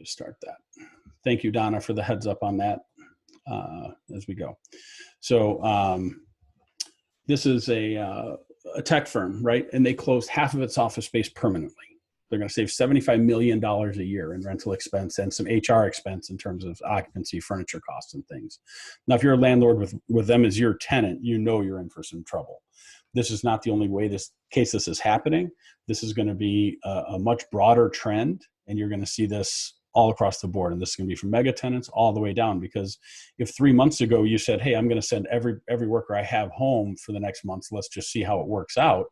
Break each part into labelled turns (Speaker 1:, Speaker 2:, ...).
Speaker 1: just start that. Thank you, Donna, for the heads up on that as we go. So this is a tech firm, right? And they closed half of its office space permanently. They're going to save $75 million a year in rental expense and some HR expense in terms of occupancy, furniture costs, and things. Now, if you're a landlord with them as your tenant, you know you're in for some trouble. This is not the only way this is happening. This is going to be a much broader trend, and you're going to see this all across the board. And this is going to be from mega tenants all the way down, because if 3 months ago you said, hey, I'm going to send every worker I have home for the next month, let's just see how it works out,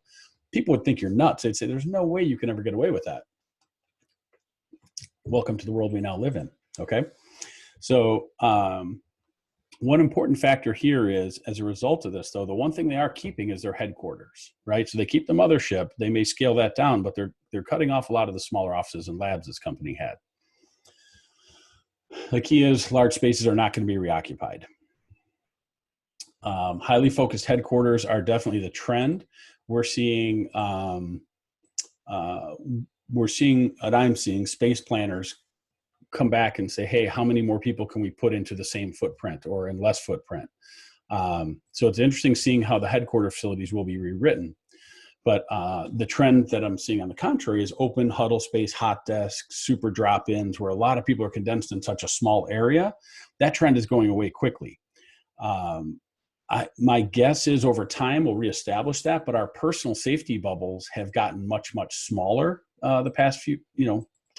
Speaker 1: people would think you're nuts. They'd say, there's no way you can ever get away with that. Welcome to the world we now live in, okay? So one important factor here is, as a result of this, though, the one thing they are keeping is their headquarters, right? So they keep the mothership. They may scale that down, but they're cutting off a lot of the smaller offices and labs this company had. The key is large spaces are not going to be reoccupied. Highly focused headquarters are definitely the trend. We're seeing space planners come back and say, hey, how many more people can we put into the same footprint or in less footprint? So it's interesting seeing how the headquarter facilities will be rewritten. But the trend that I'm seeing on the contrary is open huddle space, hot desks, super drop-ins, where a lot of people are condensed in such a small area. That trend is going away quickly. My guess is over time we'll reestablish that, but our personal safety bubbles have gotten much, much smaller the past few,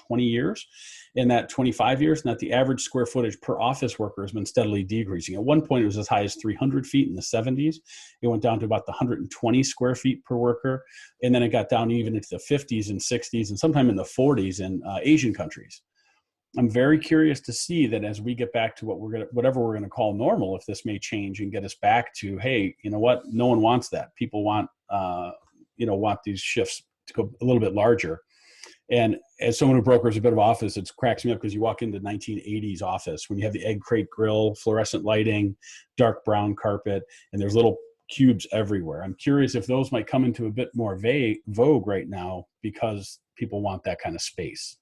Speaker 1: 20 years, and that 25 years, and that the average square footage per office worker has been steadily decreasing. At one point, it was as high as 300 feet in the 70s. It went down to about the 120 square feet per worker, and then it got down even into the 50s and 60s, and sometime in the 40s in Asian countries. I'm very curious to see that as we get back to whatever we're going to call normal, if this may change and get us back to, hey, you know what? No one wants that. People want these shifts to go a little bit larger. And as someone who brokers a bit of office, it cracks me up because you walk into 1980s office when you have the egg crate grill, fluorescent lighting, dark brown carpet, and there's little cubes everywhere. I'm curious if those might come into a bit more vogue right now because people want that kind of space.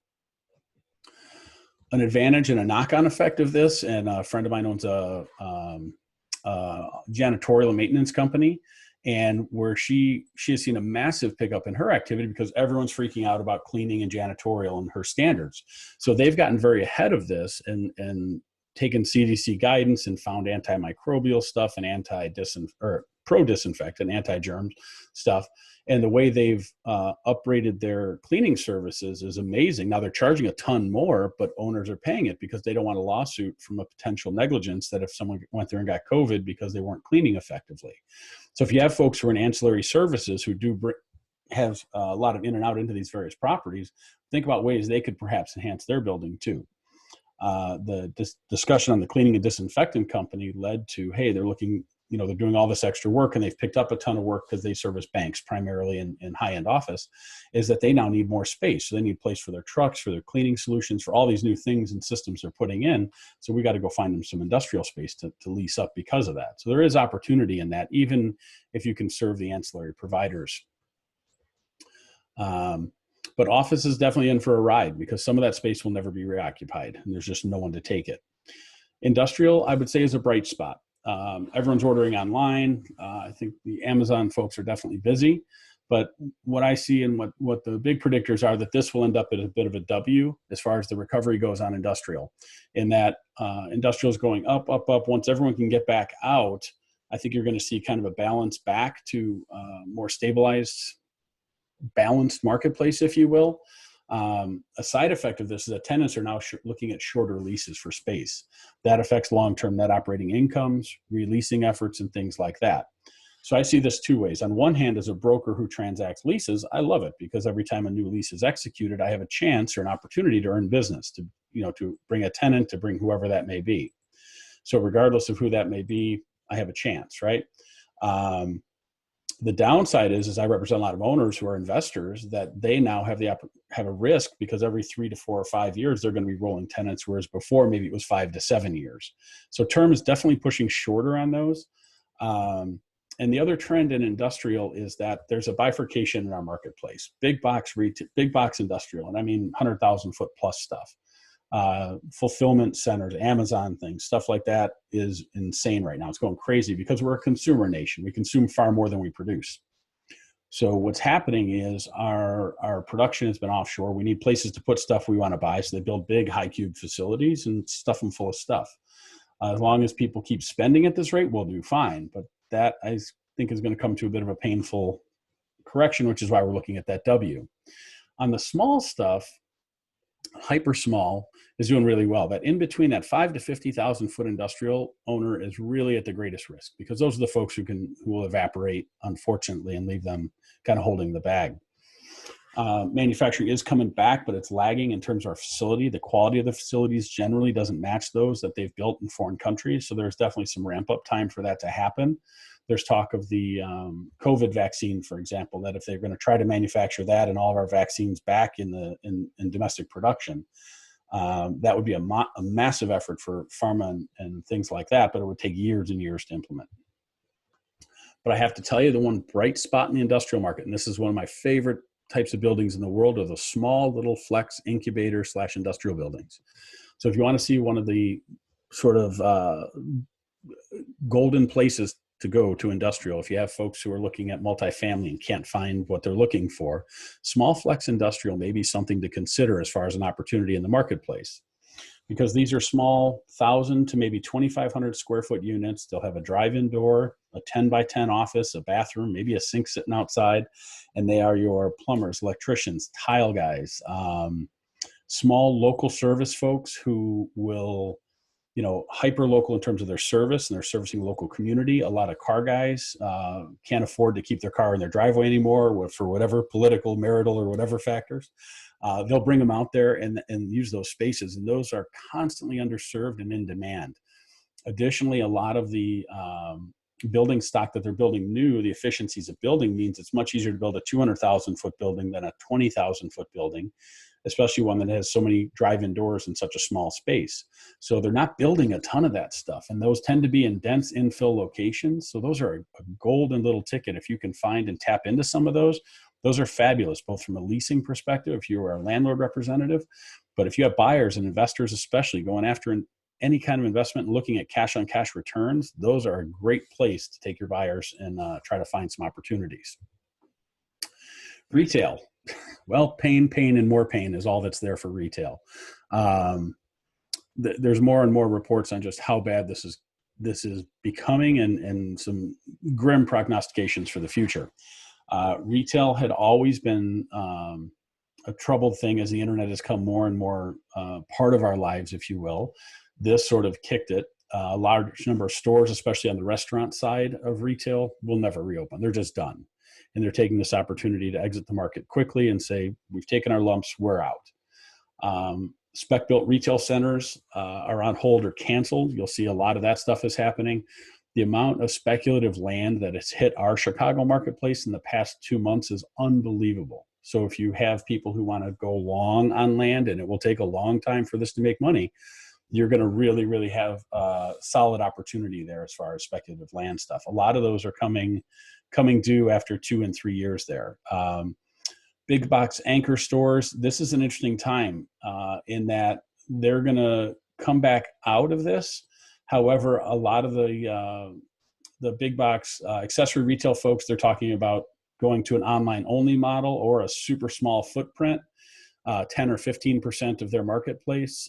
Speaker 1: An advantage and a knock-on effect of this, and a friend of mine owns a janitorial maintenance company, and where she has seen a massive pickup in her activity because everyone's freaking out about cleaning and janitorial and her standards. So they've gotten very ahead of this and taken CDC guidance and found antimicrobial stuff and pro-disinfectant, anti-germ stuff. And the way they've upgraded their cleaning services is amazing. Now they're charging a ton more, but owners are paying it because they don't want a lawsuit from a potential negligence that if someone went there and got COVID because they weren't cleaning effectively. So if you have folks who are in ancillary services who do have a lot of in and out into these various properties, think about ways they could perhaps enhance their building too. The discussion on the cleaning and disinfectant company led to, hey, they're looking, they're doing all this extra work and they've picked up a ton of work because they service banks primarily in high-end office, is that they now need more space. So they need a place for their trucks, for their cleaning solutions, for all these new things and systems they're putting in. So we got to go find them some industrial space to lease up because of that. So there is opportunity in that, even if you can serve the ancillary providers. But office is definitely in for a ride because some of that space will never be reoccupied and there's just no one to take it. Industrial, I would say, is a bright spot. Everyone's ordering online. I think the Amazon folks are definitely busy, but what I see and what the big predictors are that this will end up at a bit of a W as far as the recovery goes on industrial, in that industrial is going up, up, up. Once everyone can get back out, I think you're going to see kind of a balance back to more stabilized, balanced marketplace, if you will. A side effect of this is that tenants are now looking at shorter leases for space. That affects long-term net operating incomes, releasing efforts, and things like that. So I see this two ways. On one hand, as a broker who transacts leases, I love it because every time a new lease is executed, I have a chance or an opportunity to earn business, to bring a tenant, to bring whoever that may be. So regardless of who that may be, I have a chance, right? The downside is I represent a lot of owners who are investors that they now have a risk because every 3 to 4 or 5 years, they're going to be rolling tenants, whereas before maybe it was 5 to 7 years. So term is definitely pushing shorter on those. And the other trend in industrial is that there's a bifurcation in our marketplace. Big box industrial, and I mean 100,000 foot plus stuff. fulfillment centers, Amazon things, stuff like that is insane right now. It's going crazy because we're a consumer nation. We consume far more than we produce. So what's happening is our production has been offshore. We need places to put stuff we want to buy. So they build big high cube facilities and stuff them full of stuff. As long as people keep spending at this rate, we'll do fine. But that, I think, is going to come to a bit of a painful correction, which is why we're looking at that W. On the small stuff, hyper small is doing really well. That in between, that 5 to 50,000 foot industrial owner is really at the greatest risk, because those are the folks who will evaporate, unfortunately, and leave them kind of holding the bag. Manufacturing is coming back, but it's lagging in terms of our facility. The quality of the facilities generally doesn't match those that they've built in foreign countries. So there's definitely some ramp up time for that to happen. There's talk of the COVID vaccine, for example, that if they're going to try to manufacture that and all of our vaccines back in domestic production, that would be a massive effort for pharma and things like that, but it would take years and years to implement. But I have to tell you, the one bright spot in the industrial market, and this is one of my favorite types of buildings in the world, are the small little flex incubator / industrial buildings. So if you want to see one of the sort of golden places to go to industrial, if you have folks who are looking at multifamily and can't find what they're looking for, small flex industrial may be something to consider as far as an opportunity in the marketplace. Because these are small 1,000 to maybe 2,500 square foot units. They'll have a drive-in door, a 10 by 10 office, a bathroom, maybe a sink sitting outside. And they are your plumbers, electricians, tile guys, small local service folks who will, hyper local in terms of their service, and they're servicing the local community. A lot of car guys can't afford to keep their car in their driveway anymore for whatever political, marital, or whatever factors. They'll bring them out there and use those spaces, and those are constantly underserved and in demand. Additionally, a lot of the building stock that they're building new, the efficiencies of building means it's much easier to build a 200,000 foot building than a 20,000 foot building, especially one that has so many drive-in doors in such a small space. So they're not building a ton of that stuff, and those tend to be in dense infill locations. So those are a golden little ticket. If you can find and tap into some of those are fabulous, both from a leasing perspective, if you are a landlord representative, but if you have buyers and investors, especially going after any kind of investment and looking at cash on cash returns, those are a great place to take your buyers and try to find some opportunities. Retail. Well, pain, and more pain is all that's there for retail. There's more and more reports on just how bad this is becoming, and some grim prognostications for the future. Retail had always been a troubled thing as the internet has come more and more part of our lives, if you will. This sort of kicked it. A large number of stores, especially on the restaurant side of retail, will never reopen. They're just done. And they're taking this opportunity to exit the market quickly and say, we've taken our lumps, we're out. Spec-built retail centers are on hold or canceled. You'll see a lot of that stuff is happening. The amount of speculative land that has hit our Chicago marketplace in the past 2 months is unbelievable. So if you have people who want to go long on land, and it will take a long time for this to make money, you're going to really, really have a solid opportunity there as far as speculative land stuff. A lot of those are coming due after 2 and 3 years there. Big box anchor stores, this is an interesting time in that they're going to come back out of this. However, a lot of the big box accessory retail folks, they're talking about going to an online only model or a super small footprint, 10 or 15% of their marketplace.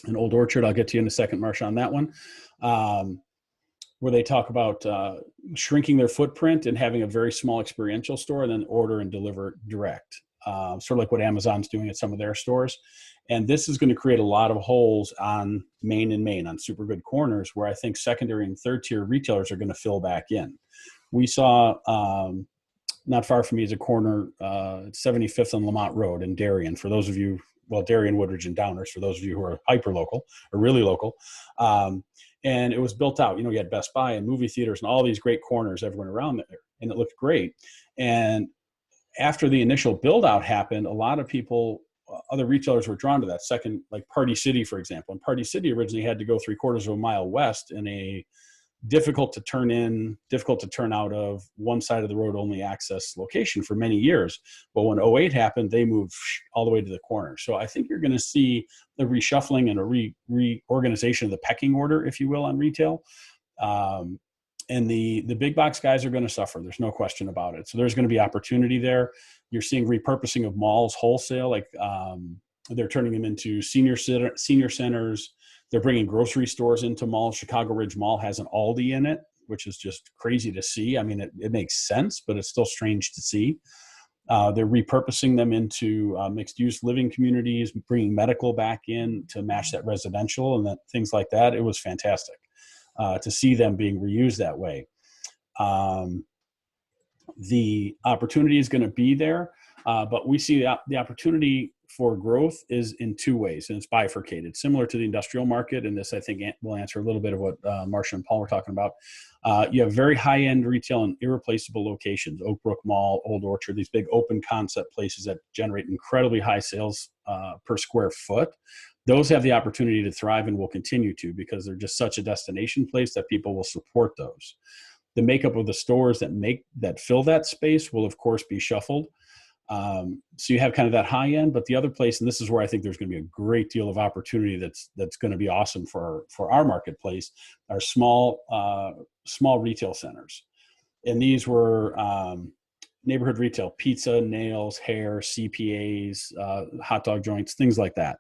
Speaker 1: An Old Orchard, I'll get to you in a second, Marsha, on that one, where they talk about shrinking their footprint and having a very small experiential store and then order and deliver direct, sort of like what Amazon's doing at some of their stores. And this is going to create a lot of holes on Main and Main, on super good corners, where I think secondary and third tier retailers are going to fill back in. We saw, not far from me is a corner, 75th on Lamont Road in Darien. For those of you, well, Darien, Woodridge, and Downers, for those of you who are hyper local or really local. And it was built out. You had Best Buy and movie theaters and all these great corners everywhere around there. And it looked great. And after the initial build out happened, a lot of people, other retailers were drawn to that second, like Party City, for example. And Party City originally had to go 3/4 of a mile west in a difficult to turn in, difficult to turn out of, one side of the road only access location for many years. But when '08 happened, they moved all the way to the corner. So I think you're going to see the reshuffling and a reorganization of the pecking order, if you will, on retail. And the big box guys are going to suffer. There's no question about it. So there's going to be opportunity there. You're seeing repurposing of malls wholesale, like they're turning them into senior centers. They're bringing grocery stores into malls. Chicago Ridge Mall has an Aldi in it, which is just crazy to see. I mean, it makes sense, but it's still strange to see. They're repurposing them into mixed-use living communities, bringing medical back in to match that residential and things like that. It was fantastic to see them being reused that way. The opportunity is going to be there, but we see the opportunity for growth is in two ways, and it's bifurcated, similar to the industrial market. And this, I think, will answer a little bit of what Marcia and Paul were talking about. You have very high-end retail and irreplaceable locations, Oak Brook Mall, Old Orchard, these big open concept places that generate incredibly high sales per square foot. Those have the opportunity to thrive and will continue to, because they're just such a destination place that people will support those. The makeup of the stores that fill that space will, of course, be shuffled. So you have kind of that high end, but the other place, and this is where I think there's going to be a great deal of opportunity that's going to be awesome for our marketplace, are small retail centers. And these were neighborhood retail, pizza, nails, hair, CPAs, hot dog joints, things like that.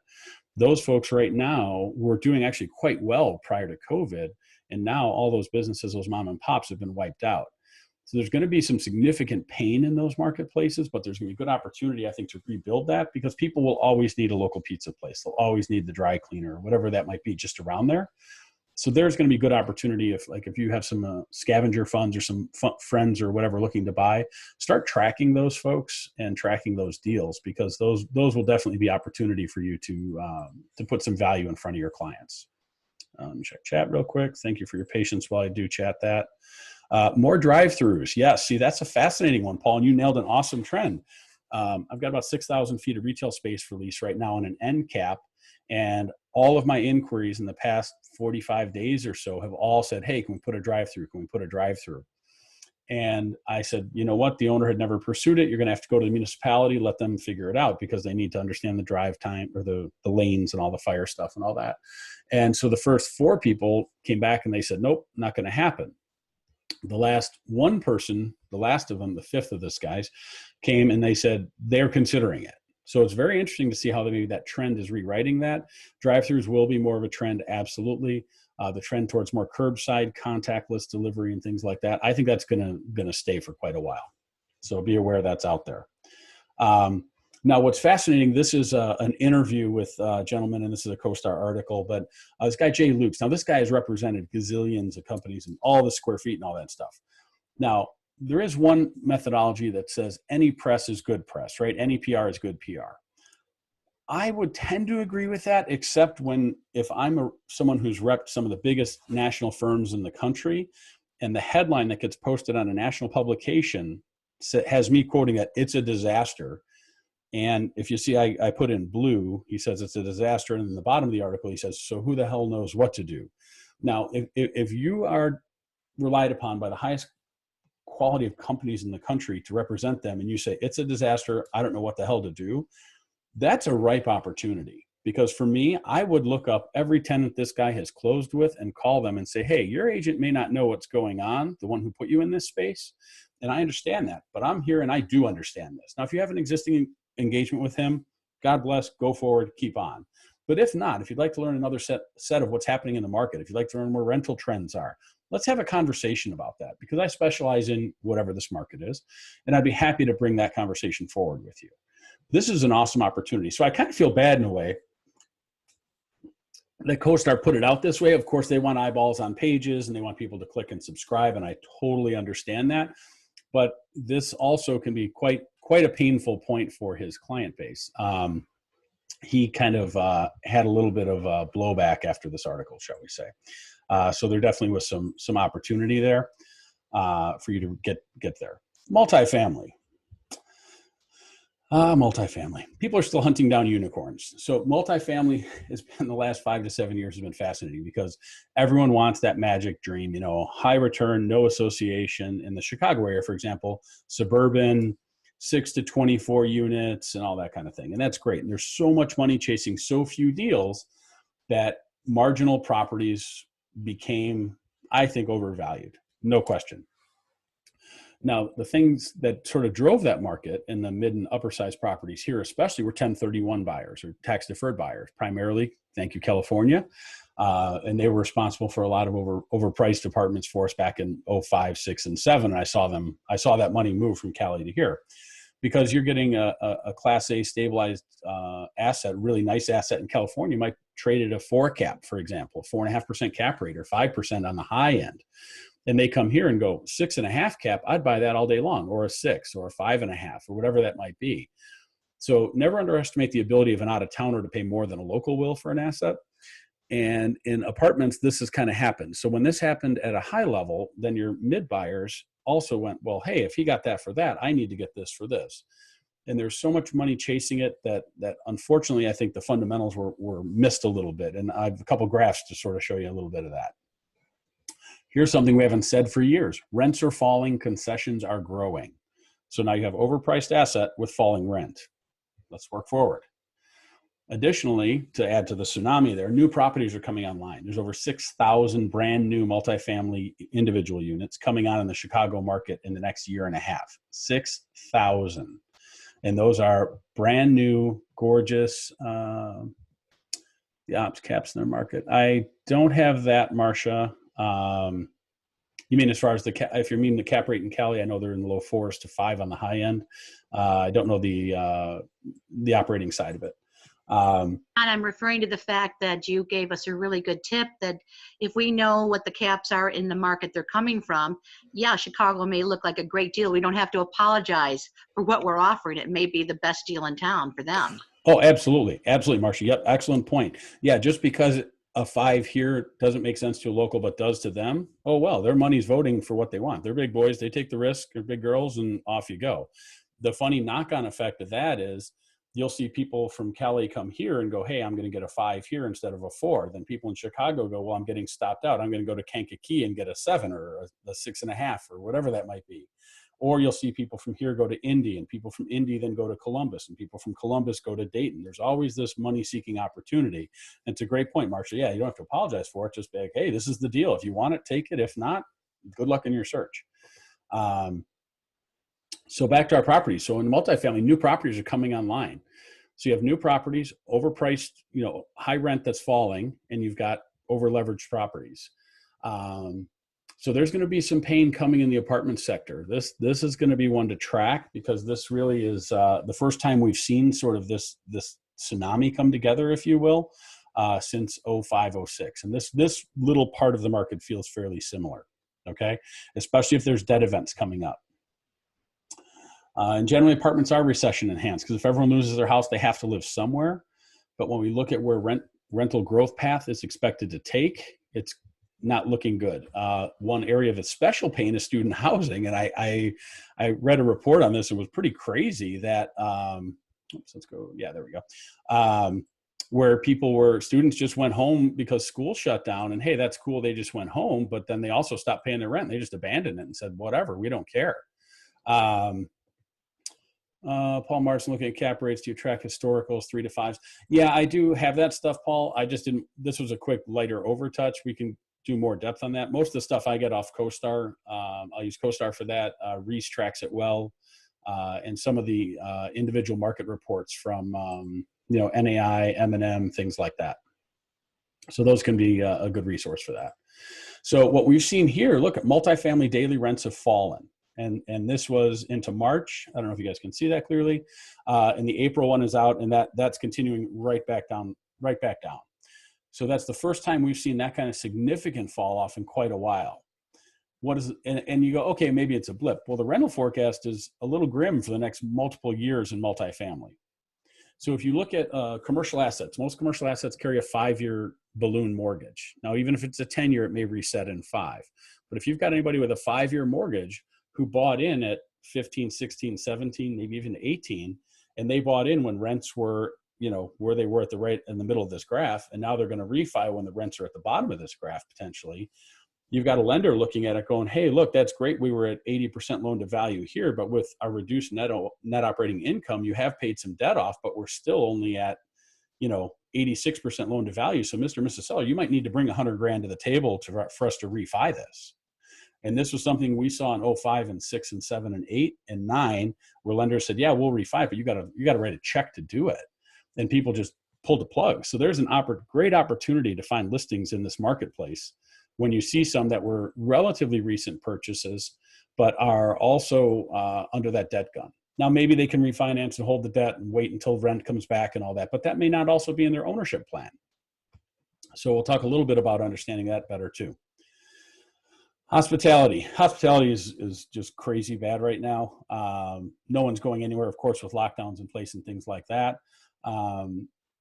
Speaker 1: Those folks right now were doing actually quite well prior to COVID. And now all those businesses, those mom and pops, have been wiped out. So there's going to be some significant pain in those marketplaces, but there's going to be good opportunity, I think, to rebuild that, because people will always need a local pizza place. They'll always need the dry cleaner, whatever that might be, just around there. So there's going to be good opportunity if you have some scavenger funds or some friends or whatever looking to buy, start tracking those folks and tracking those deals, because those will definitely be opportunity for you to put some value in front of your clients. Check chat real quick. Thank you for your patience while I do chat that. More drive-throughs. Yes, see, that's a fascinating one, Paul, and you nailed an awesome trend. I've got about 6,000 feet of retail space for lease right now on an end cap, and all of my inquiries in the past 45 days or so have all said, hey, can we put a drive-through? Can we put a drive-through? And I said, you know what? The owner had never pursued it. You're going to have to go to the municipality, let them figure it out, because they need to understand the drive time or the lanes and all the fire stuff and all that. And so the first 4 people came back and they said, nope, not going to happen. The last one person, the last of them, the 5th of this guys, came and they said they're considering it. So it's very interesting to see how maybe that trend is rewriting that. Drive-throughs will be more of a trend, absolutely. The trend towards more curbside, contactless delivery and things like that, I think that's going to stay for quite a while. So be aware that's out there. Now, what's fascinating, this is an interview with a gentleman, and this is a CoStar article, but this guy, Jay Lukes. Now, this guy has represented gazillions of companies and all the square feet and all that stuff. Now, there is one methodology that says any press is good press, right? Any PR is good PR. I would tend to agree with that, except if I'm someone who's repped some of the biggest national firms in the country, and the headline that gets posted on a national publication has me quoting that it's a disaster. And if you see, I put in blue, he says it's a disaster. And in the bottom of the article, he says, so who the hell knows what to do? Now, if you are relied upon by the highest quality of companies in the country to represent them, and you say, it's a disaster, I don't know what the hell to do, that's a ripe opportunity. Because for me, I would look up every tenant this guy has closed with and call them and say, hey, your agent may not know what's going on, the one who put you in this space. And I understand that, but I'm here and I do understand this. Now, if you have an existing engagement with him, God bless, go forward, keep on. But if not, if you'd like to learn another set of what's happening in the market, if you'd like to learn where rental trends are, let's have a conversation about that, because I specialize in whatever this market is, and I'd be happy to bring that conversation forward with you. This is an awesome opportunity. So I kind of feel bad in a way that CoStar put it out this way. Of course, they want eyeballs on pages and they want people to click and subscribe, and I totally understand that. But this also can be quite a painful point for his client base. He kind of had a little bit of blowback after this article, shall we say. So there definitely was some opportunity there for you to get there. Multifamily. Multifamily. People are still hunting down unicorns. So multifamily has been the last 5 to 7 years has been fascinating because everyone wants that magic dream, high return, no association. In the Chicago area, for example, suburban, 6 to 24 units and all that kind of thing. And that's great. And there's so much money chasing so few deals that marginal properties became, I think, overvalued. No question. Now, the things that sort of drove that market in the mid and upper size properties here, especially, were 1031 buyers or tax deferred buyers, primarily. Thank you, California. And they were responsible for a lot of overpriced apartments for us back in 05, 6, and 7. And I saw that money move from Cali to here because you're getting a Class A stabilized asset, really nice asset in California. You might trade at a 4 cap, for example, 4.5% cap rate or 5% on the high end. And they come here and go 6.5 cap, I'd buy that all day long, or a 6 or a 5.5 or whatever that might be. So never underestimate the ability of an out-of-towner to pay more than a local will for an asset. And in apartments, this has kind of happened. So when this happened at a high level, then your mid buyers also went, well, hey, if he got that for that, I need to get this for this. And there's so much money chasing it that unfortunately, I think the fundamentals were missed a little bit. And I have a couple graphs to sort of show you a little bit of that. Here's something we haven't said for years. Rents are falling, concessions are growing. So now you have overpriced asset with falling rent. Let's work forward. Additionally, to add to the tsunami there, new properties are coming online. There's over 6,000 brand new multifamily individual units coming on in the Chicago market in the next year and a half. 6,000. And those are brand new, gorgeous the ops caps in their market. I don't have that, Marcia. You mean as far as if you mean the cap rate in Cali, I know they're in the low 4s to 5 on the high end. I don't know the operating side of it.
Speaker 2: And I'm referring to the fact that you gave us a really good tip that if we know what the caps are in the market they're coming from, yeah, Chicago may look like a great deal. We don't have to apologize for what we're offering. It may be the best deal in town for them.
Speaker 1: Oh, absolutely. Absolutely, Marcia. Yep. Excellent point. Yeah. Just because a 5 here doesn't make sense to a local, but does to them. Oh, well, their money's voting for what they want. They're big boys. They take the risk. They're big girls and off you go. The funny knock-on effect of that is you'll see people from Cali come here and go, hey, I'm going to get a 5 here instead of a 4. Then people in Chicago go, well, I'm getting stopped out. I'm going to go to Kankakee and get a 7 or a 6.5 or whatever that might be. Or you'll see people from here go to Indy, and people from Indy then go to Columbus, and people from Columbus go to Dayton. There's always this money-seeking opportunity. And it's a great point, Marcia. Yeah, you don't have to apologize for it. Just be like, hey, this is the deal. If you want it, take it. If not, good luck in your search. So back to our properties. So in multifamily, new properties are coming online. So you have new properties, overpriced, high rent that's falling, and you've got over-leveraged properties. So there's going to be some pain coming in the apartment sector. This is going to be one to track because this really is the first time we've seen sort of this tsunami come together, if you will, since 05, 06. And this little part of the market feels fairly similar, okay? Especially if there's debt events coming up. And generally, apartments are recession enhanced because if everyone loses their house, they have to live somewhere. But when we look at where rental growth path is expected to take, it's not looking good. One area of special pain is student housing. And I read a report on this and was pretty crazy that, let's go. Yeah, there we go. Where students just went home because school shut down and hey, that's cool. They just went home, but then they also stopped paying their rent. They just abandoned it and said, whatever, we don't care. Paul Martin looking at cap rates. Do you track historicals 3 to 5s? Yeah, I do have that stuff, Paul. I just didn't, this was a quick lighter overtouch. We can do more depth on that. Most of the stuff I get off CoStar. I'll use CoStar for that. Reese tracks it well. And some of the individual market reports from, NAI, M&M, things like that. So those can be a good resource for that. So what we've seen here, look at multifamily daily rents have fallen. And this was into March. I don't know if you guys can see that clearly. And the April one is out, and that's continuing right back down. So that's the first time we've seen that kind of significant fall off in quite a while. And you go, okay, maybe it's a blip. Well, the rental forecast is a little grim for the next multiple years in multifamily. So if you look at commercial assets, most commercial assets carry a 5-year balloon mortgage. Now, even if it's a 10-year, it may reset in 5. But if you've got anybody with a 5-year mortgage who bought in at 15, 16, 17, maybe even 18, and they bought in when rents were, where they were at the right in the middle of this graph, and now they're going to refi when the rents are at the bottom of this graph potentially. You've got a lender looking at it going, hey, look, that's great. We were at 80% loan to value here, but with our reduced net operating income, you have paid some debt off, but we're still only at, 86% loan to value. So Mr. and Mrs. Seller, you might need to bring $100,000 to the table for us to refi this. And this was something we saw in 05 and 6 and 7 and 8 and 9, where lenders said, yeah, we'll refi, but you got to write a check to do it. And people just pulled the plug. So there's great opportunity to find listings in this marketplace when you see some that were relatively recent purchases, but are also under that debt gun. Now, maybe they can refinance and hold the debt and wait until rent comes back and all that, but that may not also be in their ownership plan. So we'll talk a little bit about understanding that better too. Hospitality is just crazy bad right now. No one's going anywhere, of course, with lockdowns in place and things like that.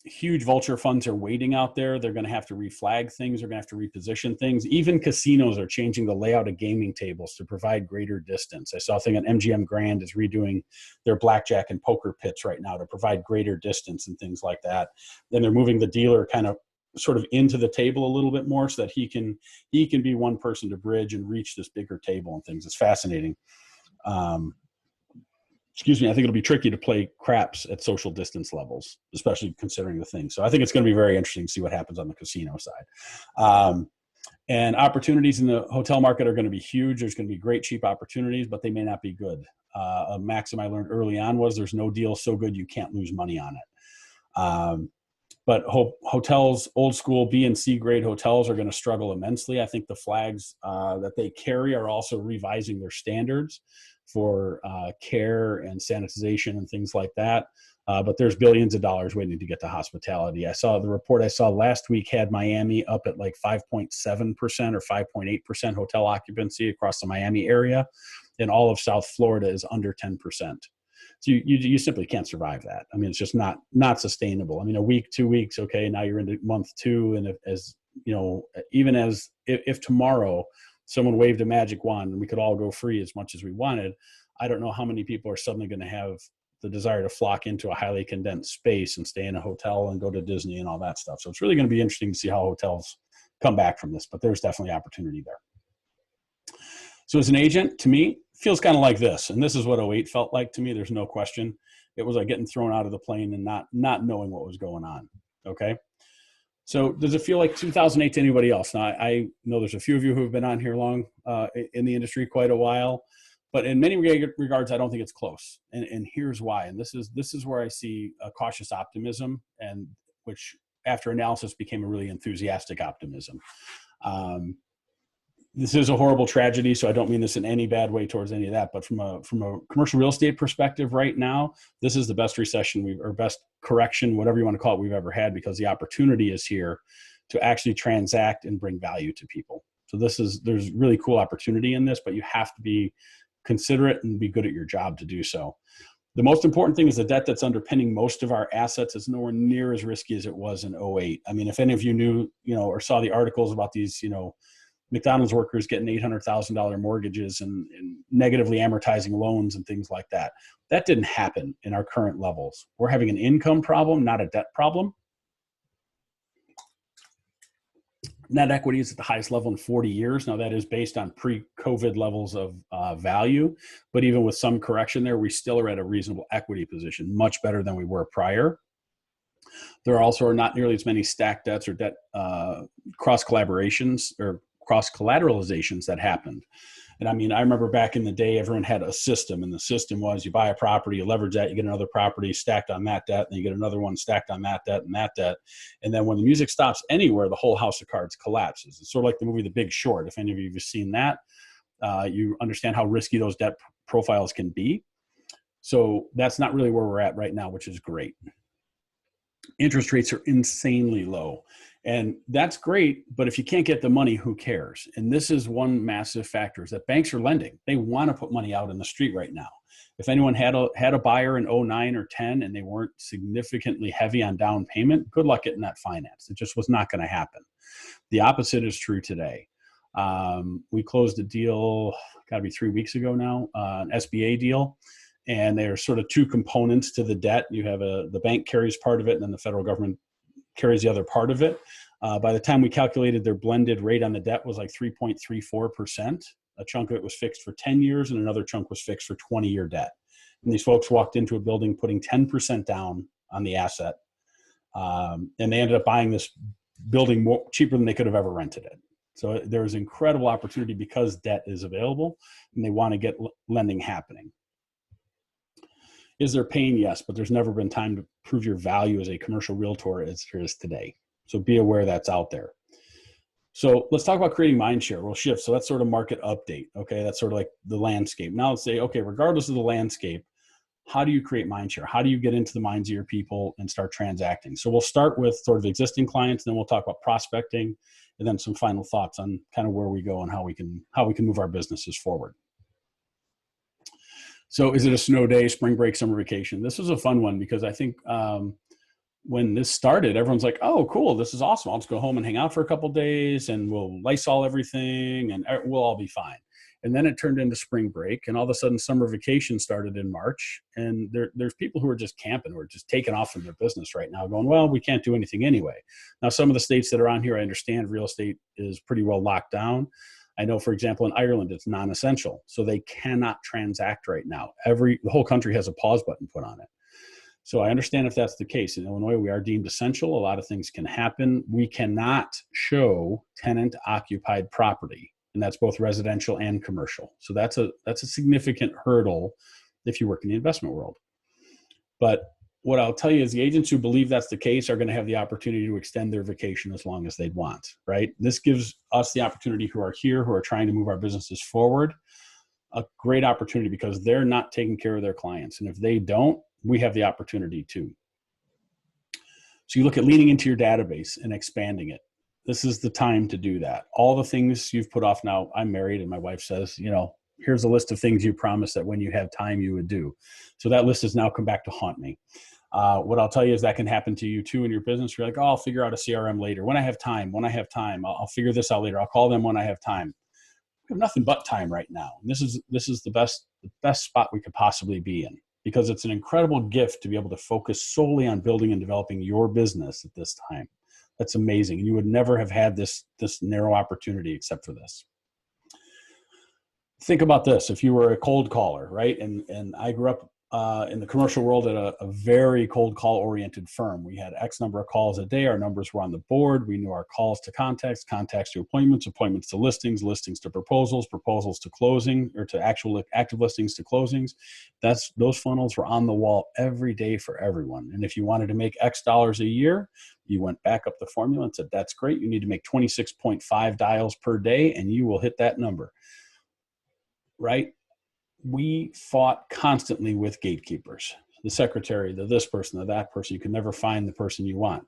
Speaker 1: Huge vulture funds are waiting out there. They're going to have to reflag things. They're going to have to reposition things. Even casinos are changing the layout of gaming tables to provide greater distance. I saw a thing on MGM Grand is redoing their blackjack and poker pits right now to provide greater distance and things like that. Then they're moving the dealer kind of sort of into the table a little bit more so that he can be one person to bridge and reach this bigger table and things. It's fascinating. I think it'll be tricky to play craps at social distance levels, especially considering the thing. So I think it's going to be very interesting to see what happens on the casino side. And opportunities in the hotel market are going to be huge. There's going to be great cheap opportunities, but they may not be good. A maxim I learned early on was there's no deal so good you can't lose money on it. But hotels, old school B and C grade hotels are going to struggle immensely. I think the flags that they carry are also revising their standards for care and sanitization and things like that. But there's billions of dollars waiting to get to hospitality. I saw the report I saw last week had Miami up at like 5.7% or 5.8% hotel occupancy across the Miami area. And all of South Florida is under 10%. So you simply can't survive that. I mean, it's just not sustainable. I mean, a week, 2 weeks, okay, now you're into month 2. And if tomorrow someone waved a magic wand and we could all go free as much as we wanted, I don't know how many people are suddenly going to have the desire to flock into a highly condensed space and stay in a hotel and go to Disney and all that stuff. So it's really going to be interesting to see how hotels come back from this, but there's definitely opportunity there. So as an agent, to me, feels kind of like this. And this is what 08 felt like to me. There's no question. It was like getting thrown out of the plane and not knowing what was going on. Okay. So does it feel like 2008 to anybody else? Now, I know there's a few of you who have been on here long in the industry quite a while, but in many regards, I don't think it's close. And here's why. And this is where I see a cautious optimism, and which after analysis became a really enthusiastic optimism. This is a horrible tragedy, so I don't mean this in any bad way towards any of that. But from a commercial real estate perspective right now, this is the best recession or best correction, whatever you want to call it, we've ever had, because the opportunity is here to actually transact and bring value to people. So there's really cool opportunity in this, but you have to be considerate and be good at your job to do so. The most important thing is the debt that's underpinning most of our assets is nowhere near as risky as it was in 08. I mean, if any of you knew, or saw the articles about these, McDonald's workers getting $800,000 mortgages and negatively amortizing loans and things like that. That didn't happen in our current levels. We're having an income problem, not a debt problem. Net equity is at the highest level in 40 years. Now that is based on pre-COVID levels of value, but even with some correction there, we still are at a reasonable equity position, much better than we were prior. There also are not nearly as many stacked debts or debt cross collaborations or cross collateralizations that happened. And I mean, I remember back in the day, everyone had a system, and the system was you buy a property, you leverage that, you get another property stacked on that debt, and you get another one stacked on that debt and that debt. And then when the music stops anywhere, the whole house of cards collapses. It's sort of like the movie The Big Short. If any of you have seen that, you understand how risky those debt profiles can be. So that's not really where we're at right now, which is great. Interest rates are insanely low. And that's great, but if you can't get the money, who cares? And this is one massive factor, is that banks are lending. They want to put money out in the street right now. If anyone had a buyer in 09 or 10 and they weren't significantly heavy on down payment, good luck getting that financed. It just was not going to happen. The opposite is true today. We closed a deal, got to be 3 weeks ago now, an SBA deal. And there are sort of two components to the debt. You have the bank carries part of it, and then the federal government carries the other part of it. By the time we calculated, their blended rate on the debt was like 3.34%. A chunk of it was fixed for 10 years, and another chunk was fixed for 20-year debt. And these folks walked into a building putting 10% down on the asset, and they ended up buying this building more cheaper than they could have ever rented it. So there's incredible opportunity because debt is available, and they want to get lending happening. Is there pain? Yes, but there's never been time to prove your value as a commercial realtor as there is today. So be aware that's out there. So let's talk about creating mind share. We'll shift. So that's sort of market update. Okay, that's sort of like the landscape. Now let's say, okay, regardless of the landscape, how do you create mind share? How do you get into the minds of your people and start transacting? So we'll start with sort of existing clients, then we'll talk about prospecting, and then some final thoughts on kind of where we go and how we can move our businesses forward. So is it a snow day, spring break, summer vacation? This was a fun one because I think when this started, everyone's like, oh, cool, this is awesome. I'll just go home and hang out for a couple of days and we'll Lysol everything and we'll all be fine. And then it turned into spring break, and all of a sudden summer vacation started in March. And there's people who are just camping, who are just taking off from their business right now going, well, we can't do anything anyway. Now, some of the states that are on here, I understand real estate is pretty well locked down. I know, for example, in Ireland, it's non-essential. So they cannot transact right now. The whole country has a pause button put on it. So I understand if that's the case. In Illinois, we are deemed essential. A lot of things can happen. We cannot show tenant-occupied property, and that's both residential and commercial. So that's a significant hurdle if you work in the investment world. But what I'll tell you is the agents who believe that's the case are going to have the opportunity to extend their vacation as long as they'd want, right? This gives us the opportunity who are here, who are trying to move our businesses forward, a great opportunity because they're not taking care of their clients. And if they don't, we have the opportunity too. So you look at leaning into your database and expanding it. This is the time to do that. All the things you've put off now, I'm married and my wife says, here's a list of things you promised that when you have time you would do. So that list has now come back to haunt me. What I'll tell you is that can happen to you too in your business. You're like, oh, I'll figure out a CRM later. When I have time, I'll figure this out later. I'll call them when I have time. We have nothing but time right now. And this is the best spot we could possibly be in, because it's an incredible gift to be able to focus solely on building and developing your business at this time. That's amazing. And you would never have had this narrow opportunity except for this. Think about this. If you were a cold caller, right? And I grew up in the commercial world at a very cold call oriented firm. We had X number of calls a day. Our numbers were on the board. We knew our calls to contacts, contacts to appointments, appointments to listings, listings to proposals, proposals to closing, or to actual active listings to closings. Those funnels were on the wall every day for everyone. And if you wanted to make X dollars a year, you went back up the formula and said, that's great. You need to make 26.5 dials per day and you will hit that number, right? We fought constantly with gatekeepers, the secretary, this person, that person. You can never find the person you want.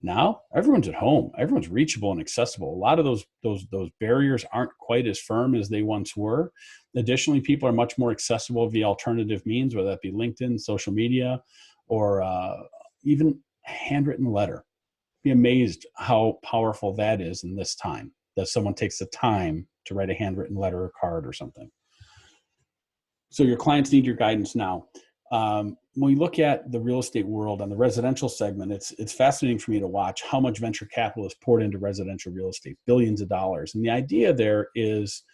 Speaker 1: Now everyone's at home. Everyone's reachable and accessible. A lot of those barriers aren't quite as firm as they once were. Additionally, people are much more accessible via alternative means, whether that be LinkedIn, social media, or even handwritten letter. Be amazed how powerful that is in this time, that someone takes the time to write a handwritten letter or card or something. So your clients need your guidance now. When we look at the real estate world on the residential segment, it's fascinating for me to watch how much venture capital is poured into residential real estate, billions of dollars. And the idea there is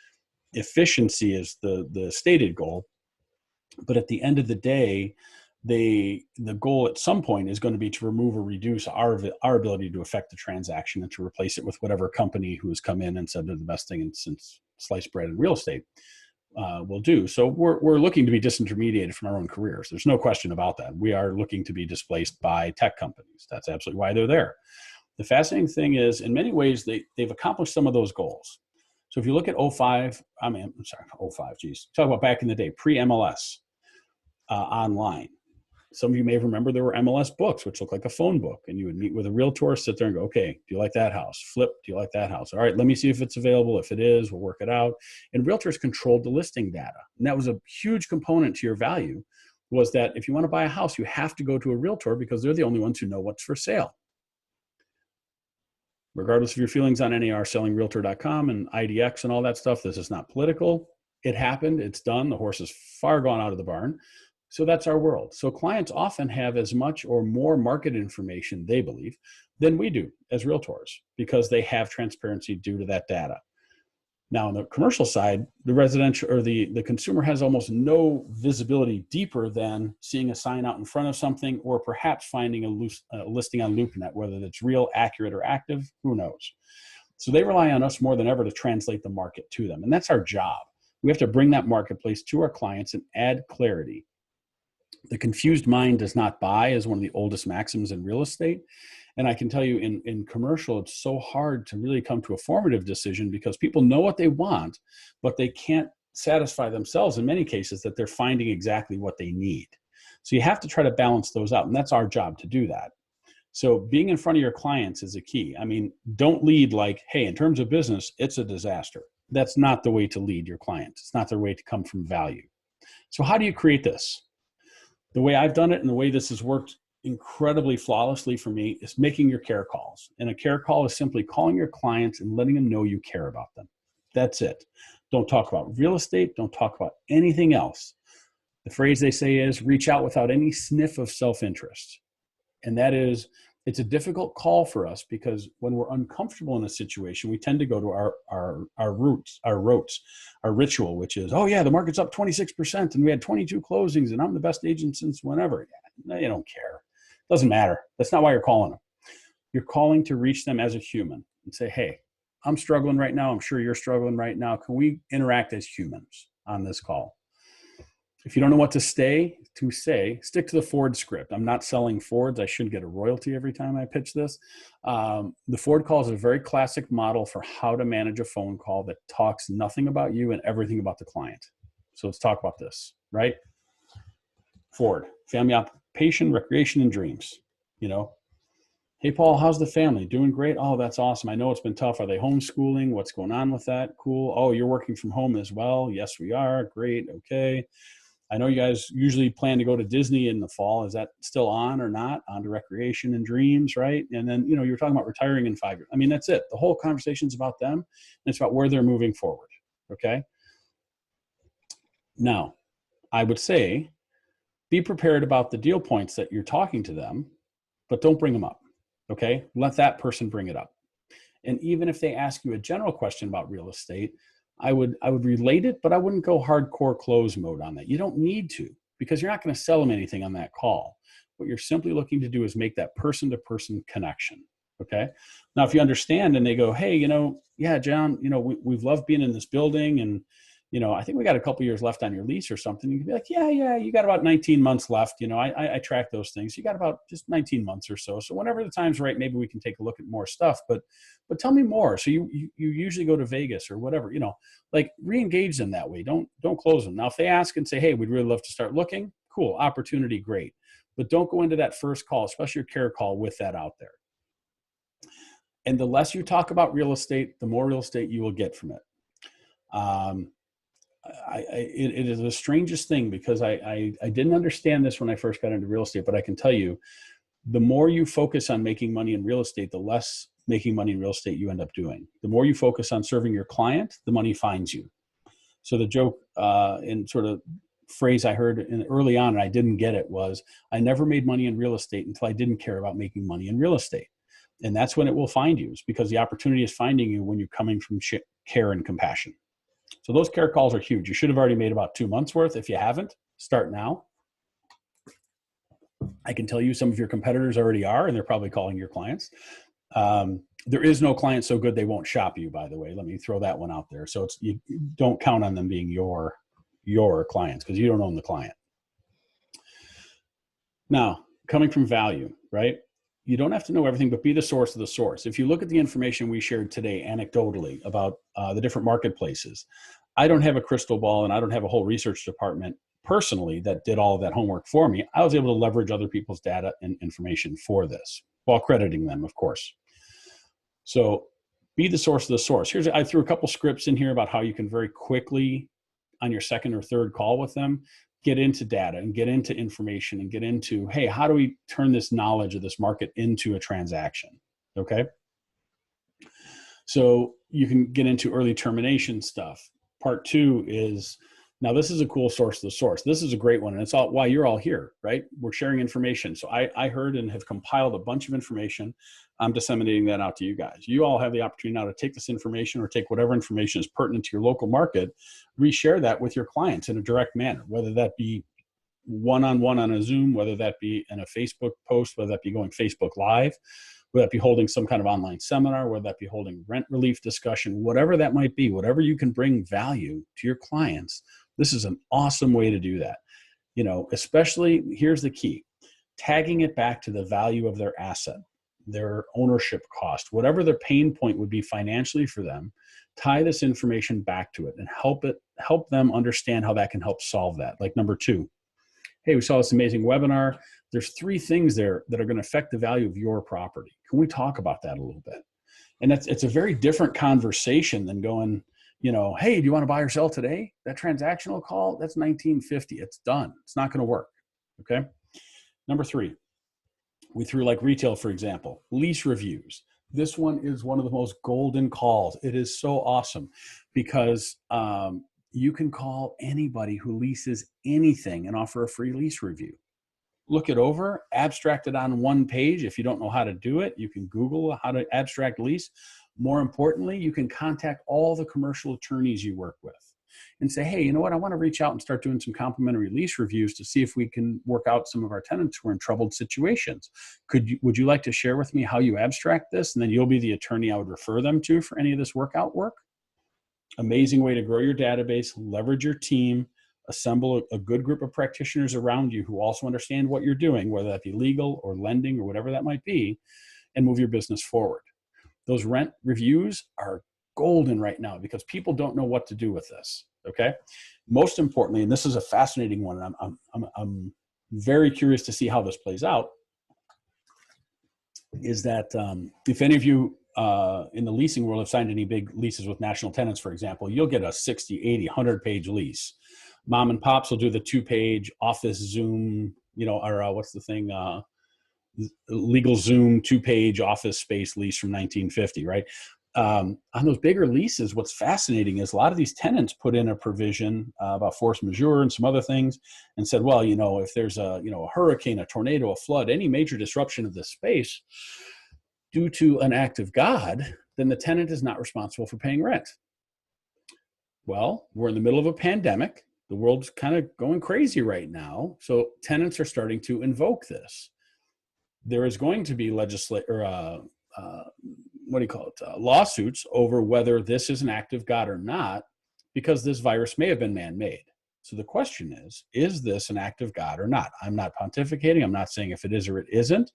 Speaker 1: efficiency is the stated goal. But at the end of the day, the goal at some point is going to be to remove or reduce our ability to affect the transaction and to replace it with whatever company who has come in and said they're the best thing since sliced bread in real estate. Will do. So we're looking to be disintermediated from our own careers. There's no question about that. We are looking to be displaced by tech companies. That's absolutely why they're there. The fascinating thing is, in many ways, they've accomplished some of those goals. So if you look at 05, geez, talk about back in the day, pre-MLS online. Some of you may remember there were MLS books, which looked like a phone book, and you would meet with a realtor, sit there and go, okay, do you like that house? Flip, do you like that house? All right, let me see if it's available. If it is, we'll work it out. And realtors controlled the listing data. And that was a huge component to your value, was that if you want to buy a house, you have to go to a realtor because they're the only ones who know what's for sale. Regardless of your feelings on NAR, sellingrealtor.com and IDX and all that stuff, this is not political. It happened. It's done. The horse is far gone out of the barn. So that's our world. So clients often have as much or more market information, they believe, than we do as realtors because they have transparency due to that data. Now, on the commercial side, the residential or the consumer has almost no visibility deeper than seeing a sign out in front of something or perhaps finding a listing on LoopNet, whether that's real, accurate, or active, who knows? So they rely on us more than ever to translate the market to them. And that's our job. We have to bring that marketplace to our clients and add clarity. The confused mind does not buy is one of the oldest maxims in real estate. And I can tell you in commercial, it's so hard to really come to a formative decision because people know what they want, but they can't satisfy themselves in many cases that they're finding exactly what they need. So you have to try to balance those out. And that's our job to do that. So being in front of your clients is a key. I mean, don't lead like, hey, in terms of business, it's a disaster. That's not the way to lead your clients. It's not the way to come from value. So how do you create this? The way I've done it and the way this has worked incredibly flawlessly for me is making your care calls. And a care call is simply calling your clients and letting them know you care about them. That's it. Don't talk about real estate. Don't talk about anything else. The phrase they say is reach out without any sniff of self-interest. And that is, it's a difficult call for us because when we're uncomfortable in a situation, we tend to go to our rotes, our ritual, which is, oh yeah, the market's up 26% and we had 22 closings and I'm the best agent since whenever. Yeah, you don't care. Doesn't matter. That's not why you're calling them. You're calling to reach them as a human and say, hey, I'm struggling right now. I'm sure you're struggling right now. Can we interact as humans on this call? If you don't know what to say, stick to the Ford script. I'm not selling Fords. I should get a royalty every time I pitch this. The Ford call is a very classic model for how to manage a phone call that talks nothing about you and everything about the client. So let's talk about this, right? Ford, family occupation, recreation, and dreams. You know, hey, Paul, how's the family? Doing great? Oh, that's awesome. I know it's been tough. Are they homeschooling? What's going on with that? Cool. Oh, you're working from home as well? Yes, we are. Great. Okay. I know you guys usually plan to go to Disney in the fall. Is that still on or not? On to recreation and dreams, right? And then, you know, you're talking about retiring in 5 years. I mean, that's it. The whole conversation's about them. And it's about where they're moving forward. Okay. Now, I would say be prepared about the deal points that you're talking to them, but don't bring them up. Okay. Let that person bring it up. And even if they ask you a general question about real estate, I would relate it, but I wouldn't go hardcore close mode on that. You don't need to because you're not going to sell them anything on that call. What you're simply looking to do is make that person-to-person connection. Okay. Now, if you understand and they go, hey, you know, yeah, John, you know, we've loved being in this building and, you know, I think we got a couple years left on your lease or something. You can be like, yeah, you got about 19 months left. You know, I track those things. You got about just 19 months or so. So whenever the time's right, maybe we can take a look at more stuff, but tell me more. So you usually go to Vegas or whatever, you know, like re-engage them that way. Don't close them. Now, if they ask and say, hey, we'd really love to start looking, cool, opportunity, great. But don't go into that first call, especially your care call, with that out there. And the less you talk about real estate, the more real estate you will get from it. It is the strangest thing because I didn't understand this when I first got into real estate, but I can tell you, the more you focus on making money in real estate, the less making money in real estate you end up doing. The more you focus on serving your client, the money finds you. So the joke and sort of phrase I heard early on, and I didn't get it, was I never made money in real estate until I didn't care about making money in real estate. And that's when it will find you, is because the opportunity is finding you when you're coming from care and compassion. So those care calls are huge. You should have already made about 2 months worth. If you haven't, start now. I can tell you some of your competitors already are, and they're probably calling your clients. There is no client so good they won't shop you, by the way. Let me throw that one out there. So you don't count on them being your clients because you don't own the client. Now, coming from value, right? You don't have to know everything, but be the source of the source. If you look at the information we shared today anecdotally about the different marketplaces, I don't have a crystal ball and I don't have a whole research department personally that did all of that homework for me. I was able to leverage other people's data and information for this while crediting them, of course. So be the source of the source. I threw a couple scripts in here about how you can very quickly on your second or third call with them, get into data and get into information and get into, hey, how do we turn this knowledge of this market into a transaction? Okay. So you can get into early termination stuff. Part two is Now, this is a cool source to source. This is a great one, and it's all why you're all here, right? We're sharing information. So I heard and have compiled a bunch of information. I'm disseminating that out to you guys. You all have the opportunity now to take this information or take whatever information is pertinent to your local market, reshare that with your clients in a direct manner, whether that be one-on-one on a Zoom, whether that be in a Facebook post, whether that be going Facebook Live, whether that be holding some kind of online seminar, whether that be holding rent relief discussion, whatever that might be, whatever you can bring value to your clients. This is an awesome way to do that. Especially, here's the key, tagging it back to the value of their asset, their ownership cost, whatever their pain point would be financially for them, tie this information back to it and help them understand how that can help solve that. Like number 2, hey, we saw this amazing webinar. There's 3 things there that are going to affect the value of your property. Can we talk about that a little bit? And it's a very different conversation than going, hey, do you want to buy or sell today? That transactional call, that's 1950. It's done. It's not going to work. Okay. Number 3, we threw like retail, for example, lease reviews. This one is one of the most golden calls. It is so awesome because you can call anybody who leases anything and offer a free lease review. Look it over, abstract it on one page. If you don't know how to do it, you can Google how to abstract lease. More importantly, you can contact all the commercial attorneys you work with and say, hey, you know what? I want to reach out and start doing some complimentary lease reviews to see if we can work out some of our tenants who are in troubled situations. Would you like to share with me how you abstract this? And then you'll be the attorney I would refer them to for any of this workout work. Amazing way to grow your database, leverage your team, assemble a good group of practitioners around you who also understand what you're doing, whether that be legal or lending or whatever that might be, and move your business forward. Those rent reviews are golden right now because people don't know what to do with this. Okay. Most importantly, and this is a fascinating one, and I'm very curious to see how this plays out, is that if any of you in the leasing world have signed any big leases with national tenants, for example, you'll get a 60, 80, 100-page lease. Mom and pops will do the 2-page office Zoom, or what's the thing? Legal Zoom 2-page office space lease from 1950, right? On those bigger leases, what's fascinating is a lot of these tenants put in a provision about force majeure and some other things and said, well, if there's a hurricane, a tornado, a flood, any major disruption of this space due to an act of God, then the tenant is not responsible for paying rent. Well, we're in the middle of a pandemic. The world's kind of going crazy right now. So tenants are starting to invoke this. There is going to be lawsuits over whether this is an act of God or not, because this virus may have been man-made. So the question is this an act of God or not? I'm not pontificating. I'm not saying if it is or it isn't,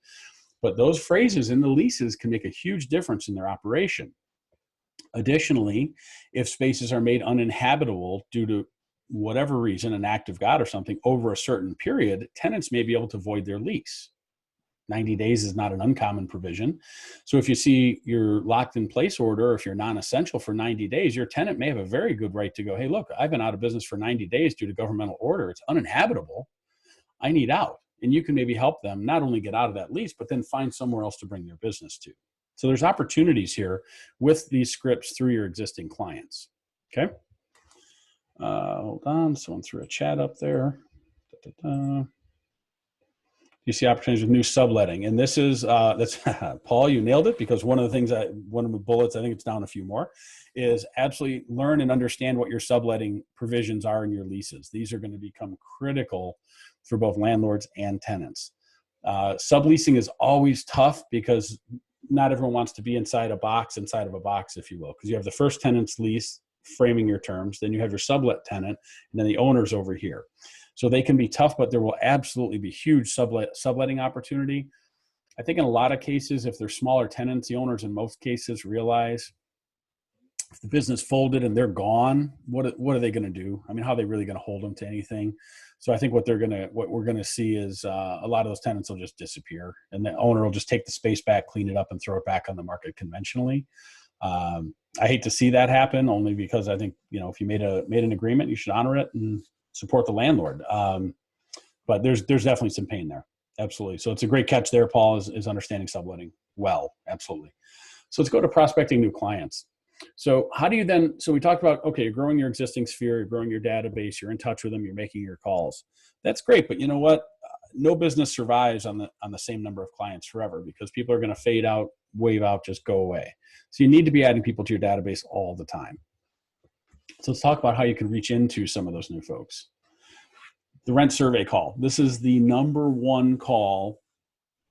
Speaker 1: but those phrases in the leases can make a huge difference in their operation. Additionally, if spaces are made uninhabitable due to whatever reason, an act of God or something, over a certain period, tenants may be able to void their lease. 90 days is not an uncommon provision. So if you see your locked in place order, if you're non-essential for 90 days, your tenant may have a very good right to go, hey, look, I've been out of business for 90 days due to governmental order. It's uninhabitable. I need out. And you can maybe help them not only get out of that lease, but then find somewhere else to bring their business to. So there's opportunities here with these scripts through your existing clients. Okay. Hold on. Someone threw a chat up there. You see opportunities with new subletting. And this is, that's Paul, you nailed it, because one of the things one of the bullets, I think it's down a few more, is absolutely learn and understand what your subletting provisions are in your leases. These are going to become critical for both landlords and tenants. Subleasing is always tough because not everyone wants to be inside of a box, if you will, because you have the first tenant's lease framing your terms, then you have your sublet tenant, and then the owner's over here. So they can be tough, but there will absolutely be huge subletting opportunity. I think in a lot of cases, if they're smaller tenants, the owners in most cases realize if the business folded and they're gone, what are they going to do? I mean, how are they really going to hold them to anything? So I think what we're going to see is a lot of those tenants will just disappear, and the owner will just take the space back, clean it up, and throw it back on the market conventionally. I hate to see that happen, only because I think, if you made an agreement, you should honor it and support the landlord. But there's definitely some pain there. Absolutely. So it's a great catch there, Paul, is understanding subletting well. Absolutely. So let's go to prospecting new clients. So how do you then, so we talked about, okay, you're growing your existing sphere, you're growing your database, you're in touch with them, you're making your calls. That's great. But you know what? No business survives on the same number of clients forever, because people are going to fade out, wave out, just go away. So you need to be adding people to your database all the time. So let's talk about how you can reach into some of those new folks. The rent survey call. This is the number one call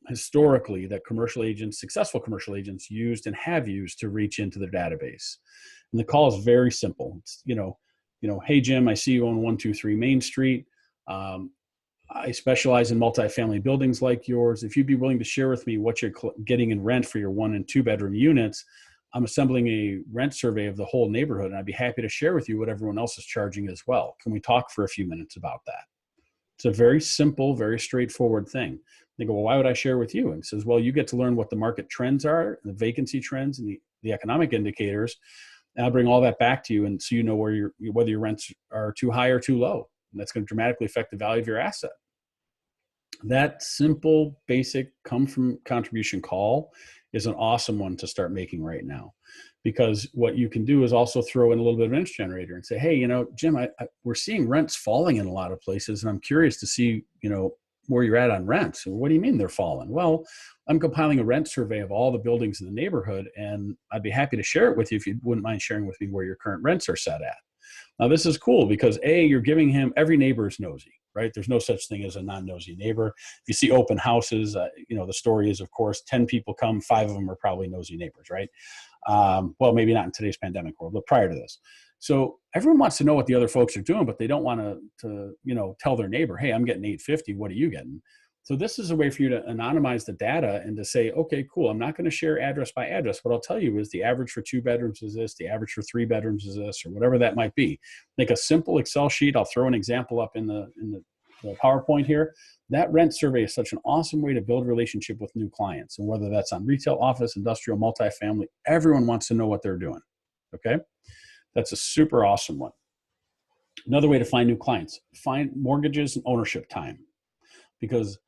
Speaker 1: historically that commercial agents, successful commercial agents, used and have used to reach into their database. And the call is very simple. It's, hey Jim, I see you on 123 Main Street. I specialize in multifamily buildings like yours. If you'd be willing to share with me what you're getting in rent for your 1 and 2 bedroom units, I'm assembling a rent survey of the whole neighborhood, and I'd be happy to share with you what everyone else is charging as well. Can we talk for a few minutes about that? It's a very simple, very straightforward thing. They go, well, why would I share with you? And he says, well, you get to learn what the market trends are, the vacancy trends, and the economic indicators. And I'll bring all that back to you, and so you know whether your rents are too high or too low. And that's going to dramatically affect the value of your asset. That simple, basic come from contribution call is an awesome one to start making right now. Because what you can do is also throw in a little bit of an interest generator and say, hey, Jim, we're seeing rents falling in a lot of places, and I'm curious to see, where you're at on rents. And what do you mean they're falling? Well, I'm compiling a rent survey of all the buildings in the neighborhood, and I'd be happy to share it with you if you wouldn't mind sharing with me where your current rents are set at. Now, this is cool because you're giving him, every neighbor is nosy, right? There's no such thing as a non-nosy neighbor. If you see open houses, the story is, of course, 10 people come, 5 of them are probably nosy neighbors, right? Well, maybe not in today's pandemic world, but prior to this. So everyone wants to know what the other folks are doing, but they don't want to tell their neighbor, hey, I'm getting 850. What are you getting? So this is a way for you to anonymize the data and to say, okay, cool. I'm not going to share address by address. What I'll tell you is the average for 2 bedrooms is this, the average for 3 bedrooms is this, or whatever that might be. Make a simple Excel sheet. I'll throw an example up in the PowerPoint here. That rent survey is such an awesome way to build a relationship with new clients. And whether that's on retail, office, industrial, multifamily, everyone wants to know what they're doing. Okay. That's a super awesome one. Another way to find new clients, find mortgages and ownership time, because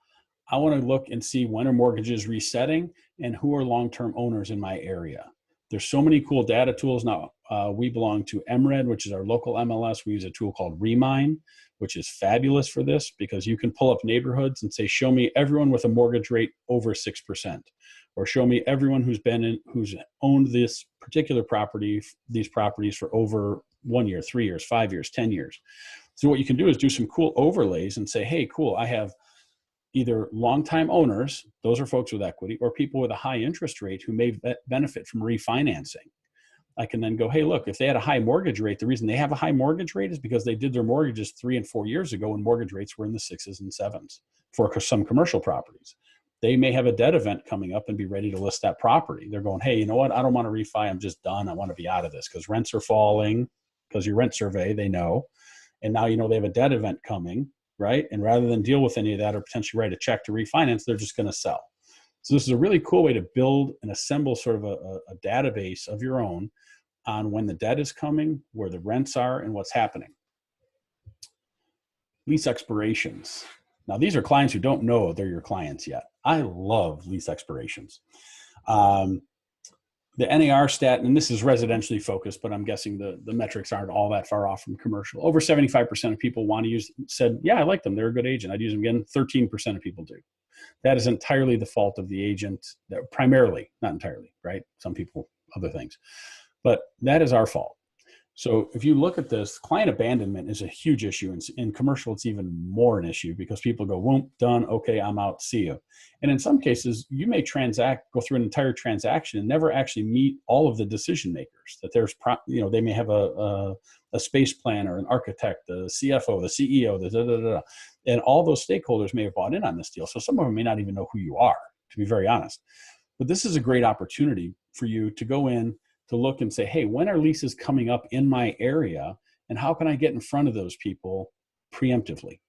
Speaker 1: I want to look and see when are mortgages resetting and who are long-term owners in my area. There's so many cool data tools now. We belong to MRED, which is our local MLS. We use a tool called Remine, which is fabulous for this because you can pull up neighborhoods and say, show me everyone with a mortgage rate over 6%, or show me everyone who's owned this particular property, these properties for over 1 year, 3 years, 5 years, 10 years. So what you can do is do some cool overlays and say, hey, cool, I have either longtime owners, those are folks with equity, or people with a high interest rate who may benefit from refinancing. I can then go, hey, look, if they had a high mortgage rate, the reason they have a high mortgage rate is because they did their mortgages 3 and 4 years ago when mortgage rates were in the 6s and 7s for some commercial properties. They may have a debt event coming up and be ready to list that property. They're going, hey, you know what? I don't want to refi. I'm just done. I want to be out of this because rents are falling, because your rent survey, they know. And now, they have a debt event coming, right? And rather than deal with any of that or potentially write a check to refinance, they're just going to sell. So this is a really cool way to build and assemble sort of a database of your own on when the debt is coming, where the rents are, and what's happening. Lease expirations. Now, these are clients who don't know they're your clients yet. I love lease expirations. The NAR stat, and this is residentially focused, but I'm guessing the metrics aren't all that far off from commercial. Over 75% of people said, yeah, I like them. They're a good agent. I'd use them again. 13% of people do. That is entirely the fault of the agent, primarily, not entirely, right? Some people, other things. But that is our fault. So if you look at this, client abandonment is a huge issue. In commercial, it's even more an issue because people go, whoop, done, okay, I'm out, see you. And in some cases, you may go through an entire transaction and never actually meet all of the decision makers. That they may have a space planner, an architect, the CFO, the CEO, the da-da-da-da. And all those stakeholders may have bought in on this deal. So some of them may not even know who you are, to be very honest. But this is a great opportunity for you to go in, to look and say, hey, when are leases coming up in my area, and how can I get in front of those people preemptively?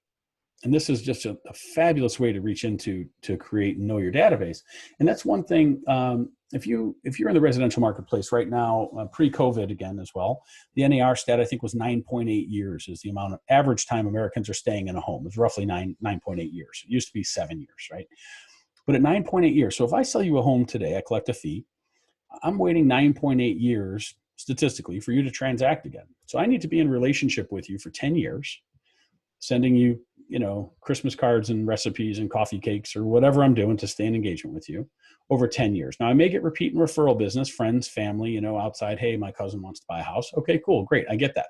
Speaker 1: And this is just a fabulous way to reach into to create and know your database. And that's one thing. If you're in the residential marketplace right now, pre-COVID again as well, the NAR stat I think was 9.8 years is the amount of average time Americans are staying in a home. It's roughly 9.8 years. It used to be 7 years, right? But at 9.8 years, so if I sell you a home today, I collect a fee. I'm waiting 9.8 years, statistically, for you to transact again. So I need to be in relationship with you for 10 years, sending you, Christmas cards and recipes and coffee cakes or whatever I'm doing to stay in engagement with you over 10 years. Now I may get repeat and referral business, friends, family, outside. Hey, my cousin wants to buy a house. Okay, cool. Great. I get that.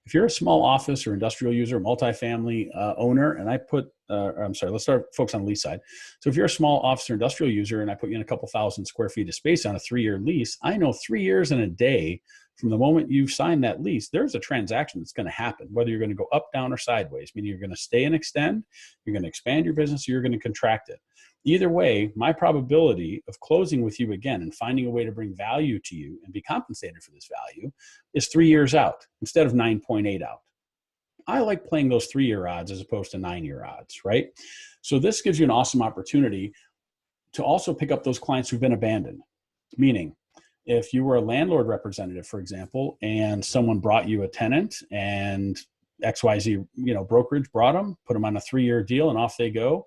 Speaker 1: If you're a small office or industrial user, multifamily owner, and let's start focus on the lease side. So if you're a small office or industrial user and I put you in a couple thousand square feet of space on a 3-year lease, I know 3 years and a day from the moment you sign that lease, there's a transaction that's going to happen, whether you're going to go up, down, or sideways, meaning you're going to stay and extend, you're going to expand your business, or you're going to contract it. Either way, my probability of closing with you again and finding a way to bring value to you and be compensated for this value is 3 years out instead of 9.8 out. I like playing those 3-year odds as opposed to 9-year odds, right? So this gives you an awesome opportunity to also pick up those clients who've been abandoned. Meaning, if you were a landlord representative, for example, and someone brought you a tenant and XYZ, brokerage brought them, put them on a 3-year deal and off they go.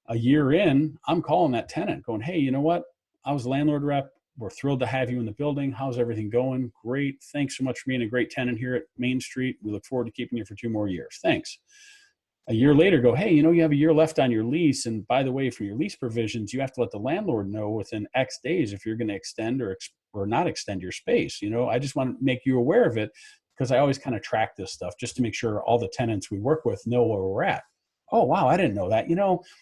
Speaker 1: A year in, I'm calling that tenant going, hey, you know what? I was a landlord rep. We're thrilled to have you in the building. How's everything going? Great. Thanks so much for being a great tenant here at Main Street. We look forward to keeping you for 2 more years. Thanks. A year later, go, hey, you have a year left on your lease. And by the way, for your lease provisions, you have to let the landlord know within X days if you're going to extend or not extend your space. I just want to make you aware of it because I always kind of track this stuff just to make sure all the tenants we work with know where we're at. Oh, wow, I didn't know that.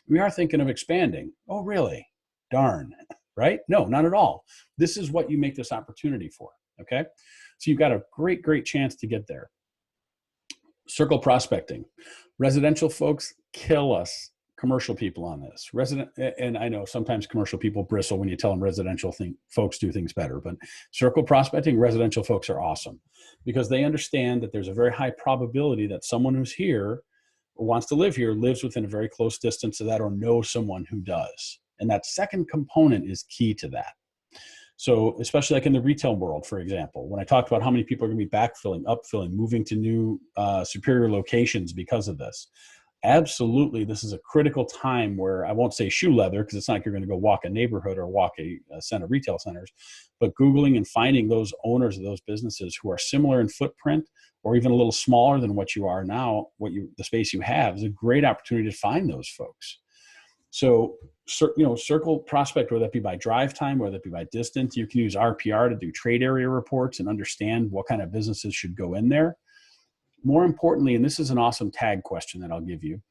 Speaker 1: We are thinking of expanding. Oh, really? Darn, right? No, not at all. This is what you make this opportunity for, okay? So you've got a great, great chance to get there. Circle prospecting. Residential folks kill us, commercial people on this. And I know sometimes commercial people bristle when you tell them residential folks do things better, but circle prospecting, residential folks are awesome because they understand that there's a very high probability that someone who's here or wants to live here lives within a very close distance of that or knows someone who does. And that second component is key to that. So especially like in the retail world, for example, when I talked about how many people are going to be backfilling, upfilling, moving to new superior locations because of this, absolutely, this is a critical time where I won't say shoe leather because it's not like you're going to go walk a neighborhood or walk a set of retail centers, but Googling and finding those owners of those businesses who are similar in footprint or even a little smaller than what you are now, the space you have is a great opportunity to find those folks. So, circle prospect, whether that be by drive time, whether that be by distance. You can use RPR to do trade area reports and understand what kind of businesses should go in there. More importantly, and this is an awesome tag question that I'll give you,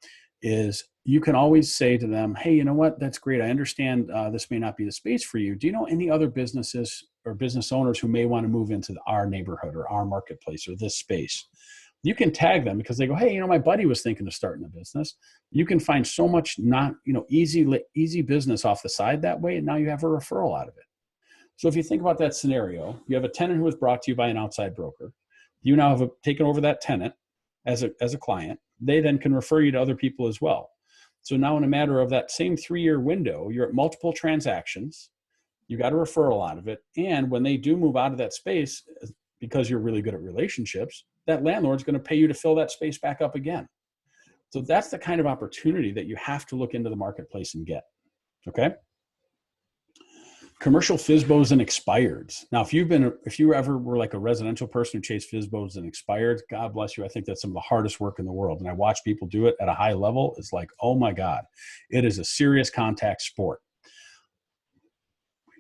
Speaker 1: is you can always say to them, hey, you know what? That's great. I understand this may not be the space for you. Do you know any other businesses or business owners who may want to move into our neighborhood or our marketplace or this space? You can tag them because they go, hey, my buddy was thinking of starting a business. You can find so much easy business off the side that way, and now you have a referral out of it. So if you think about that scenario, you have a tenant who was brought to you by an outside broker. You now have taken over that tenant as a client. They then can refer you to other people as well. So now in a matter of that same 3-year window, you're at multiple transactions. You got a referral out of it. And when they do move out of that space, because you're really good at relationships, that landlord's going to pay you to fill that space back up again. So that's the kind of opportunity that you have to look into the marketplace and get. Okay. Commercial FSBOs and expireds. Now, if you ever were like a residential person who chased FSBOs and expireds, God bless you. I think that's some of the hardest work in the world. And I watch people do it at a high level. It's like, oh my God, it is a serious contact sport.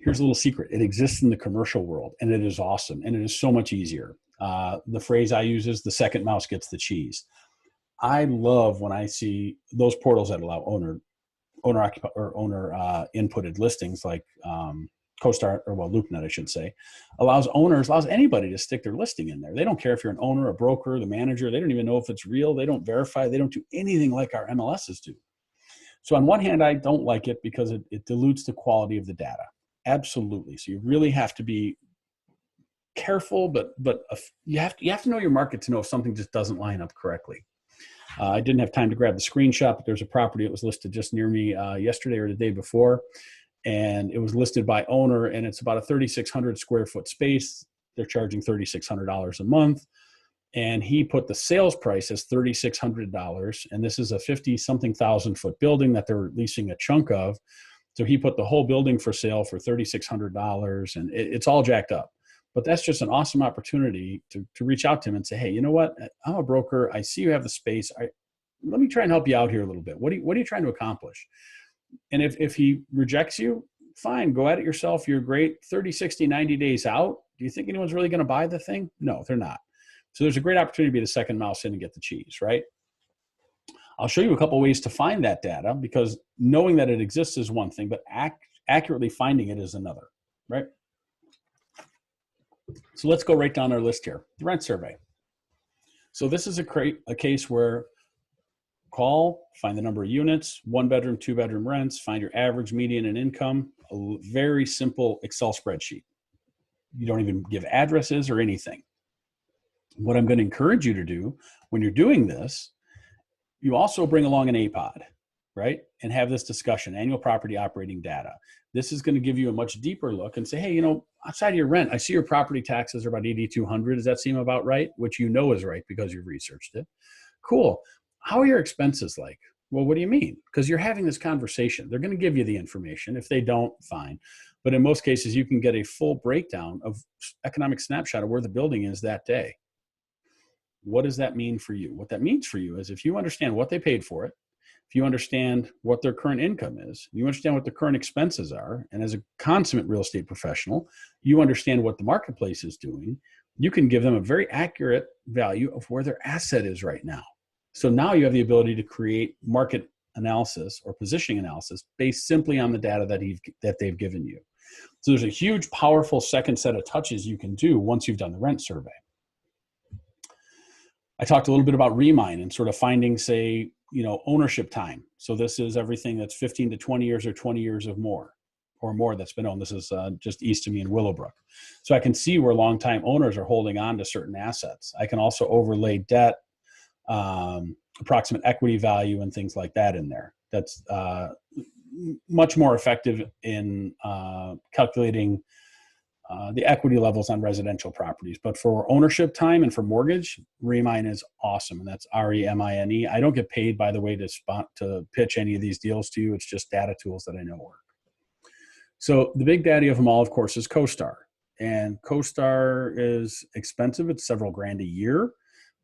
Speaker 1: Here's a little secret. It exists in the commercial world and it is awesome. And it is so much easier. The phrase I use is the second mouse gets the cheese. I love when I see those portals that allow owner inputted listings like CoStar LoopNet, I should say, allows anybody to stick their listing in there. They don't care if you're an owner, a broker, the manager. They don't even know if it's real. They don't verify. They don't do anything like our MLSs do. So on one hand, I don't like it because it dilutes the quality of the data. Absolutely. So you really have to be careful, but you have to know your market to know if something just doesn't line up correctly. I didn't have time to grab the screenshot, but there's a property that was listed just near me yesterday or the day before, and it was listed by owner, and it's about a 3,600 square foot space. They're charging $3,600 a month, and he put the sales price as $3,600, and this is a 50-something thousand foot building that they're leasing a chunk of. So he put the whole building for sale for $3,600, and it's all jacked up. But that's just an awesome opportunity to reach out to him and say, hey, you know what? I'm a broker. I see you have the space. Let me try and help you out here a little bit. What are you trying to accomplish? And if he rejects you, fine, go at it yourself. You're great. 30, 60, 90 days out. Do you think anyone's really going to buy the thing? No, they're not. So there's a great opportunity to be the second mouse in and get the cheese, right? I'll show you a couple ways to find that data, because knowing that it exists is one thing, but accurately finding it is another, right? So let's go right down our list here. The rent survey. So this is a case where call, find the number of units, 1-bedroom, 2-bedroom rents, find your average, median, and income. A very simple Excel spreadsheet. You don't even give addresses or anything. What I'm going to encourage you to do when you're doing this, you also bring along an APOD, right? And have this discussion, annual property operating data. This is going to give you a much deeper look and say, hey, you know, outside of your rent, I see your property taxes are about $8,200. Does that seem about right? Which you know is right because you've researched it. Cool. How are your expenses like? Well, what do you mean? Because you're having this conversation. They're going to give you the information. If they don't, fine. But in most cases, you can get a full breakdown of economic snapshot of where the building is that day. What does that mean for you? What that means for you is if you understand what they paid for it, if you understand what their current income is, you understand what the current expenses are, and as a consummate real estate professional, you understand what the marketplace is doing, you can give them a very accurate value of where their asset is right now. So now you have the ability to create market analysis or positioning analysis based simply on the data that they've given you. So there's a huge, powerful second set of touches you can do once you've done the rent survey. I talked a little bit about Remine and sort of finding, say, ownership time. So this is everything that's 15 to 20 years or 20 years or more that's been owned. This is just east of me in Willowbrook. So I can see where longtime owners are holding on to certain assets. I can also overlay debt, approximate equity value, and things like that in there. That's much more effective in calculating the equity levels on residential properties. But for ownership time and for mortgage, Remine is awesome. And that's REMINE. I don't get paid, by the way, to pitch any of these deals to you. It's just data tools that I know work. So the big daddy of them all, of course, is CoStar. And CoStar is expensive. It's several grand a year.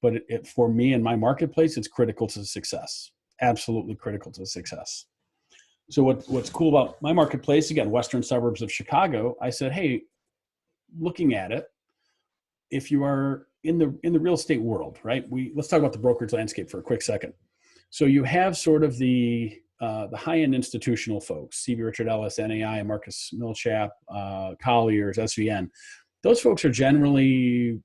Speaker 1: But for me and my marketplace, it's critical to success. Absolutely critical to success. So what's cool about my marketplace, again, western suburbs of Chicago, I said, hey, looking at it, if you are in the real estate world, right? Let's talk about the brokerage landscape for a quick second. So you have sort of the high-end institutional folks, C.B. Richard Ellis, NAI, Marcus Millchap, Colliers, SVN. Those folks are generally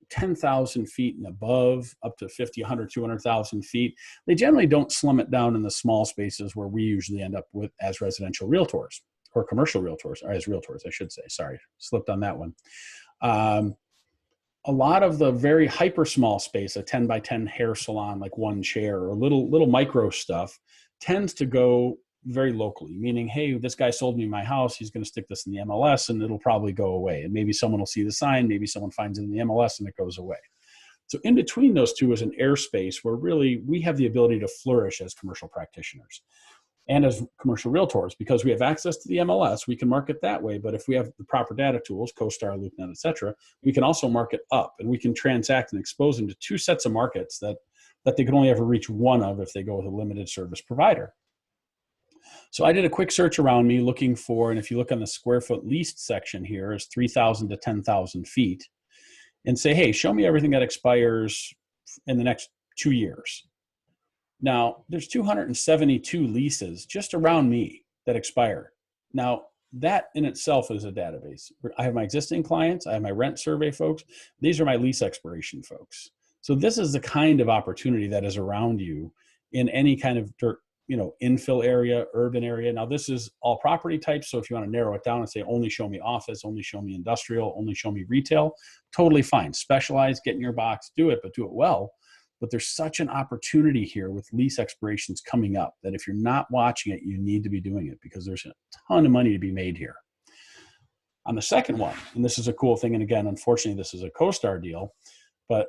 Speaker 1: 10,000 feet and above, up to 50, 100, 200,000 feet. They generally don't slum it down in the small spaces where we usually end up with as residential realtors or commercial realtors, or as realtors, I should say. Sorry, slipped on that one. A lot of the very hyper small space, a 10 by 10 hair salon, like one chair, or little micro stuff, tends to go very locally, meaning, hey, this guy sold me my house. He's going to stick this in the MLS and it'll probably go away. And maybe someone will see the sign. Maybe someone finds it in the MLS and it goes away. So in between those two is an airspace where really we have the ability to flourish as commercial practitioners and as commercial realtors, because we have access to the MLS. We can market that way. But if we have the proper data tools, CoStar, LoopNet, et cetera, we can also market up, and we can transact and expose them to two sets of markets that they can only ever reach one of if they go with a limited service provider. So I did a quick search around me looking for, and if you look on the square foot leased section here, is 3,000 to 10,000 feet, and say, hey, show me everything that expires in the next 2 years. Now, there's 272 leases just around me that expire. Now, that in itself is a database. I have my existing clients. I have my rent survey folks. These are my lease expiration folks. So this is the kind of opportunity that is around you in any kind of infill area, urban area. Now, this is all property types. So if you want to narrow it down and say, only show me office, only show me industrial, only show me retail, totally fine. Specialize, get in your box, do it, but do it well. But there's such an opportunity here with lease expirations coming up that if you're not watching it, you need to be doing it, because there's a ton of money to be made here. On the second one, and this is a cool thing, and again, unfortunately, this is a CoStar deal, but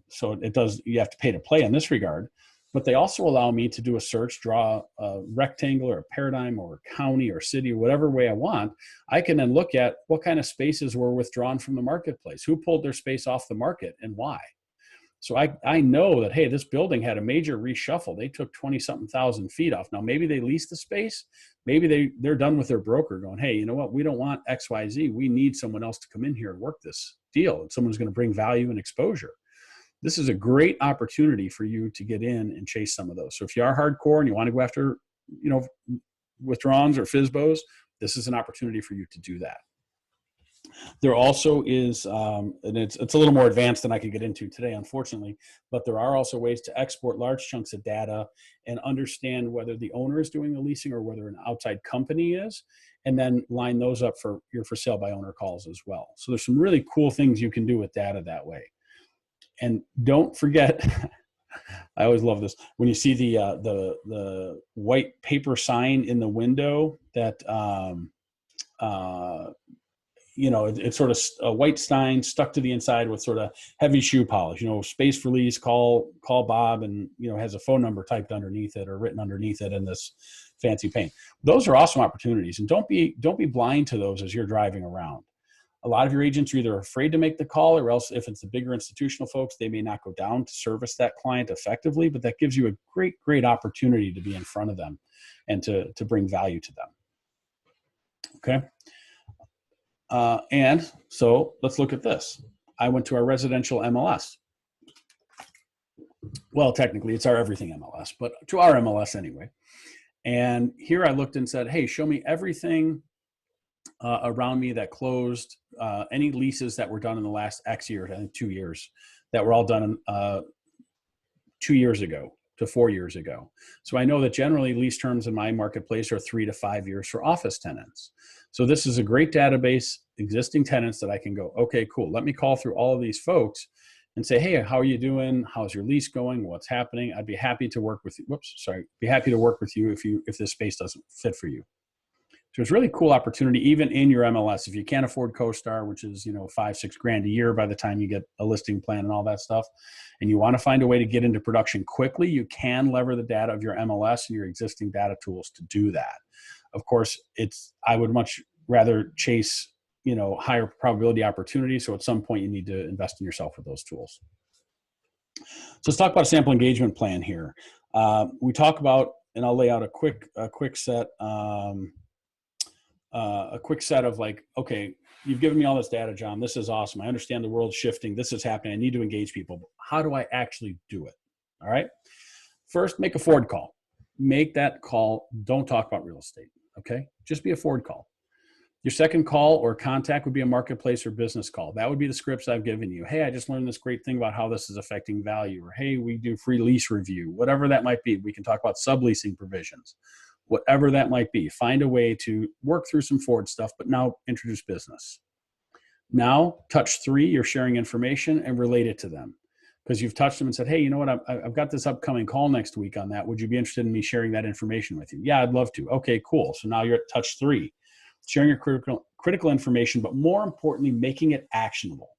Speaker 1: so you have to pay to play in this regard. but they also allow me to do a search, draw a rectangle or a paradigm or a county or city, whatever way I want. I can then look at what kind of spaces were withdrawn from the marketplace, who pulled their space off the market and why. So I know that, hey, this building had a major reshuffle. They took 20 something thousand feet off. Now, maybe they leased the space. Maybe they're done with their broker going, hey, you know what? We don't want XYZ. We need someone else to come in here and work this deal. And someone's going to bring value and exposure. This is a great opportunity for you to get in and chase some of those. So if you are hardcore and you want to go after, withdrawals or FSBOs, this is an opportunity for you to do that. There also is, and it's a little more advanced than I could get into today, unfortunately, but there are also ways to export large chunks of data and understand whether the owner is doing the leasing or whether an outside company is, and then line those up for your for sale by owner calls as well. So there's some really cool things you can do with data that way. And don't forget, I always love this, when you see the white paper sign in the window that, it's sort of a white sign stuck to the inside with sort of heavy shoe polish, space for lease, call Bob, and, has a phone number typed underneath it or written underneath it in this fancy paint. Those are awesome opportunities. And don't be blind to those as you're driving around. A lot of your agents are either afraid to make the call, or else if it's the bigger institutional folks, they may not go down to service that client effectively, but that gives you a great, great opportunity to be in front of them and to bring value to them. Okay. And so let's look at this. I went to our residential MLS. Well, technically it's our everything MLS, but to our MLS anyway. And here I looked and said, hey, show me everything around me that closed, any leases that were done in the last X years, I think 2 years, that were all done 2 years ago to 4 years ago. So I know that generally lease terms in my marketplace are 3 to 5 years for office tenants. So this is a great database, existing tenants that I can go, okay, cool. Let me call through all of these folks and say, hey, how are you doing? How's your lease going? What's happening? I'd be happy to work with you. Be happy to work with you if this space doesn't fit for you. So it's a really cool opportunity, even in your MLS. If you can't afford CoStar, which is, $5-6 grand a year by the time you get a listing plan and all that stuff, and you want to find a way to get into production quickly, you can lever the data of your MLS and your existing data tools to do that. Of course, I would much rather chase, higher probability opportunities. So at some point you need to invest in yourself with those tools. So let's talk about a sample engagement plan here. We talk about, and I'll lay out a quick set of like, okay, you've given me all this data, John. This is awesome. I understand the world's shifting. This is happening. I need to engage people. How do I actually do it? All right. First, make a forward call. Make that call. Don't talk about real estate. Okay. Just be a forward call. Your second call or contact would be a marketplace or business call. That would be the scripts I've given you. Hey, I just learned this great thing about how this is affecting value. Or, hey, we do free lease review, whatever that might be. We can talk about subleasing provisions. Whatever that might be, find a way to work through some forward stuff, but now introduce business. Now, touch 3, you're sharing information and relate it to them because you've touched them and said, hey, you know what? I've got this upcoming call next week on that. Would you be interested in me sharing that information with you? Yeah, I'd love to. Okay, cool. So now you're at touch 3, sharing your critical information, but more importantly, making it actionable.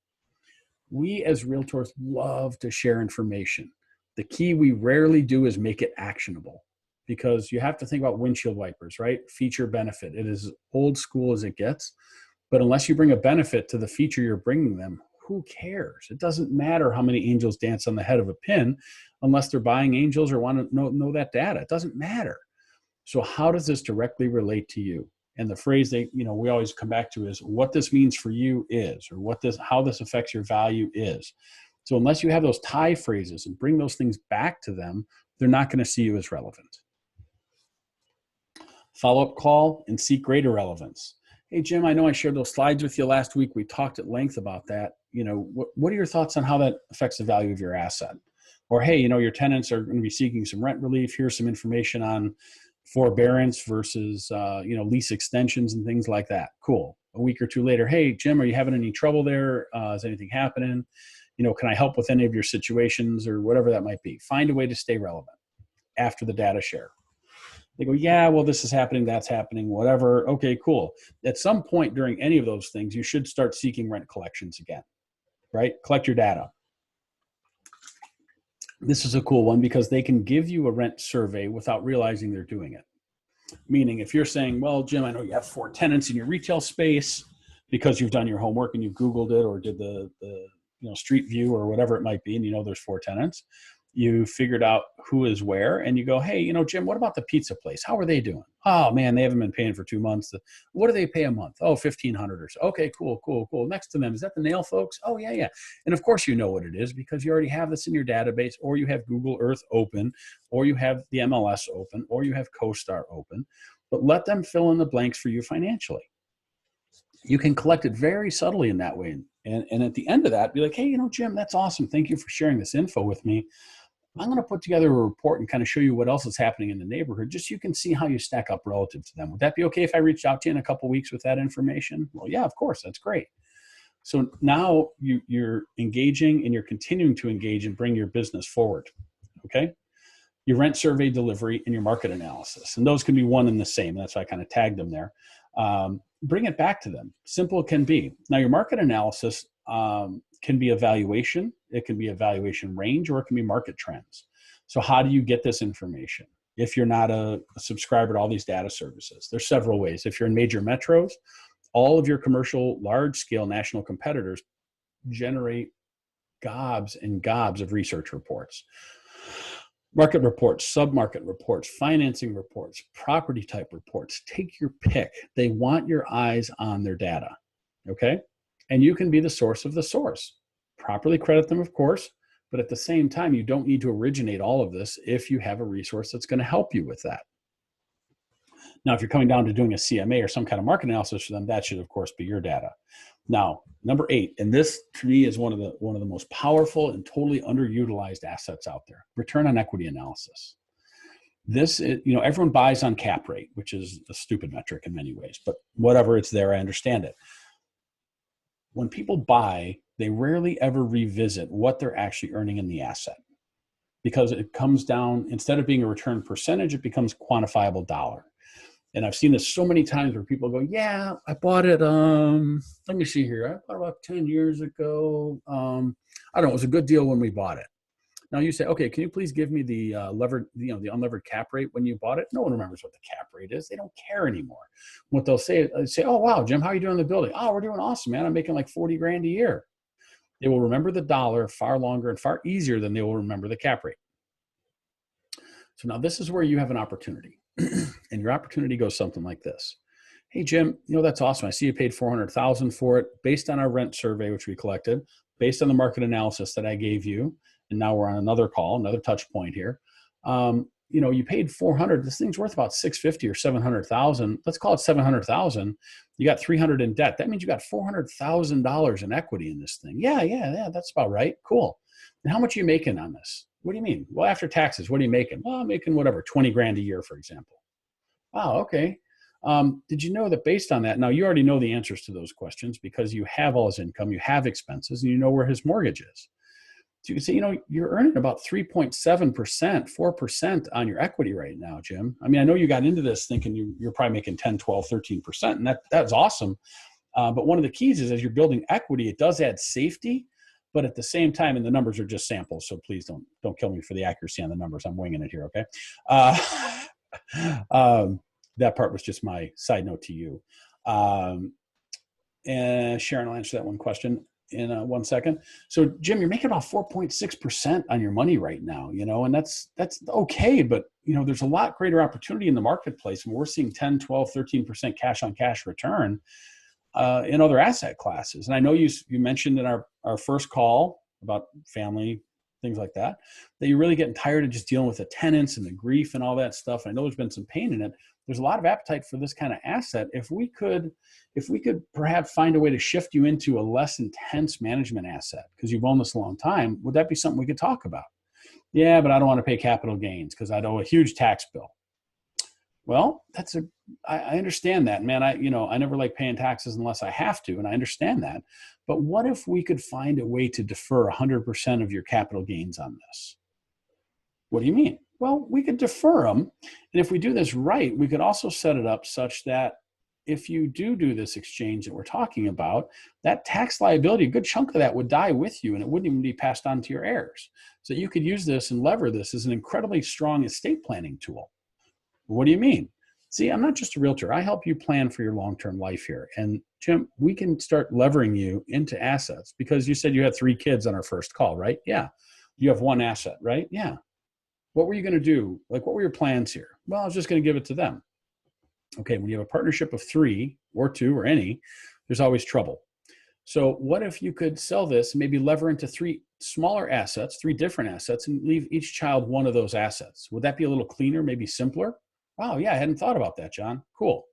Speaker 1: We as realtors love to share information. The key we rarely do is make it actionable. Because you have to think about windshield wipers, right? Feature benefit. It is as old school as it gets. But unless you bring a benefit to the feature you're bringing them, who cares? It doesn't matter how many angels dance on the head of a pin unless they're buying angels or want to know that data. It doesn't matter. So how does this directly relate to you? And the phrase that we always come back to is what this means for you is, or how this affects your value is. So unless you have those tie phrases and bring those things back to them, they're not going to see you as relevant. Follow-up call and seek greater relevance. Hey, Jim, I know I shared those slides with you last week. We talked at length about that. What are your thoughts on how that affects the value of your asset? Or, hey, your tenants are going to be seeking some rent relief. Here's some information on forbearance versus, lease extensions and things like that. Cool. A week or two later, hey, Jim, are you having any trouble there? Is anything happening? Can I help with any of your situations or whatever that might be? Find a way to stay relevant after the data share. They go, yeah, well, this is happening, that's happening, whatever. Okay, cool. At some point during any of those things, you should start seeking rent collections again, right? Collect your data. This is a cool one because they can give you a rent survey without realizing they're doing it. Meaning if you're saying, well, Jim, I know you have 4 tenants in your retail space because you've done your homework and you've Googled it or did the street view or whatever it might be, and there's 4 tenants. You figured out who is where, and you go, hey, Jim, what about the pizza place? How are they doing? Oh man, they haven't been paying for 2 months. What do they pay a month? Oh, $1,500 or so. Okay, cool. Next to them, is that the nail folks? Oh yeah. And of course you know what it is because you already have this in your database, or you have Google Earth open, or you have the MLS open, or you have CoStar open. But let them fill in the blanks for you financially. You can collect it very subtly in that way. And at the end of that, be like, hey, Jim, that's awesome. Thank you for sharing this info with me. I'm going to put together a report and kind of show you what else is happening in the neighborhood, just so you can see how you stack up relative to them. Would that be okay if I reached out to you in a couple of weeks with that information? Well, yeah, of course. That's great. So now you're engaging and you're continuing to engage and bring your business forward. Okay. Your rent survey delivery and your market analysis. And those can be one and the same. That's why I kind of tagged them there. Bring it back to them. Simple it can be. Now, your market analysis can be evaluation. It can be evaluation range, or it can be market trends. So how do you get this information? If you're not a subscriber to all these data services, there's several ways. If you're in major metros, all of your commercial, large-scale national competitors generate gobs and gobs of research reports. Market reports, sub-market reports, financing reports, property type reports. Take your pick. They want your eyes on their data, okay? And you can be the source of the source. Properly credit them, of course, but at the same time, you don't need to originate all of this if you have a resource that's going to help you with that. Now, if you're coming down to doing a CMA or some kind of market analysis for them, that should, of course, be your data. Now, number 8, and this to me is one of the most powerful and totally underutilized assets out there: return on equity analysis. This is, everyone buys on cap rate, which is a stupid metric in many ways, but whatever, it's there. I understand it. When people buy, they rarely ever revisit what they're actually earning in the asset, because it comes down, instead of being a return percentage, it becomes quantifiable dollar. And I've seen this so many times where people go, yeah, I bought it, let me see here. I bought it about 10 years ago. I don't know, it was a good deal when we bought it. Now you say, okay, can you please give me the the unlevered cap rate when you bought it? No one remembers what the cap rate is. They don't care anymore. What they'll say, oh, wow, Jim, how are you doing in the building? Oh, we're doing awesome, man. I'm making like 40 grand a year. They will remember the dollar far longer and far easier than they will remember the cap rate. So now this is where you have an opportunity. And your opportunity goes something like this. Hey, Jim, that's awesome. I see you paid $400,000 for it based on our rent survey, which we collected, based on the market analysis that I gave you. And now we're on another call, another touch point here. You paid 400. This thing's worth about 650 or 700,000. Let's call it 700,000. You got 300 in debt. That means you got $400,000 in equity in this thing. Yeah. That's about right. Cool. And how much are you making on this? What do you mean? Well, after taxes, what are you making? Well, I'm making whatever, 20 grand a year, for example. Wow, okay. Did you know that based on that, now you already know the answers to those questions because you have all his income, you have expenses, and you know where his mortgage is. So you can say, you're earning about 3.7%, 4% on your equity right now, Jim. I mean, I know you got into this thinking you're probably making 10, 12, 13%, and that's awesome. But one of the keys is as you're building equity, it does add safety. But at the same time, and the numbers are just samples, so please don't kill me for the accuracy on the numbers. I'm winging it here, okay? That part was just my side note to you. And Sharon, I'll answer that one question in 1 second. So, Jim, you're making about 4.6% on your money right now, and that's okay. But, there's a lot greater opportunity in the marketplace, and we're seeing 10, 12, 13% cash on cash return in other asset classes. And I know you mentioned in our first call about family, things like that you're really getting tired of just dealing with the tenants and the grief and all that stuff. I know there's been some pain in it. There's a lot of appetite for this kind of asset. If we could perhaps find a way to shift you into a less intense management asset because you've owned this a long time, would that be something we could talk about? Yeah, but I don't want to pay capital gains because I'd owe a huge tax bill. Well, I understand that, man. I never like paying taxes unless I have to, and I understand that. But what if we could find a way to defer 100% of your capital gains on this? What do you mean? Well, we could defer them. And if we do this right, we could also set it up such that if you do this exchange that we're talking about, that tax liability, a good chunk of that would die with you, and it wouldn't even be passed on to your heirs. So you could use this and lever this as an incredibly strong estate planning tool. What do you mean? See, I'm not just a realtor. I help you plan for your long-term life here. And Jim, we can start levering you into assets, because you said you had 3 kids on our first call, right? Yeah. You have 1 asset, right? Yeah. What were you going to do? Like, what were your plans here? Well, I was just going to give it to them. Okay, when you have a partnership of 3 or 2 or any, there's always trouble. So what if you could sell this and maybe lever into 3 smaller assets, 3 different assets, and leave each child one of those assets? Would that be a little cleaner, maybe simpler? Wow, yeah, I hadn't thought about that, John. Cool.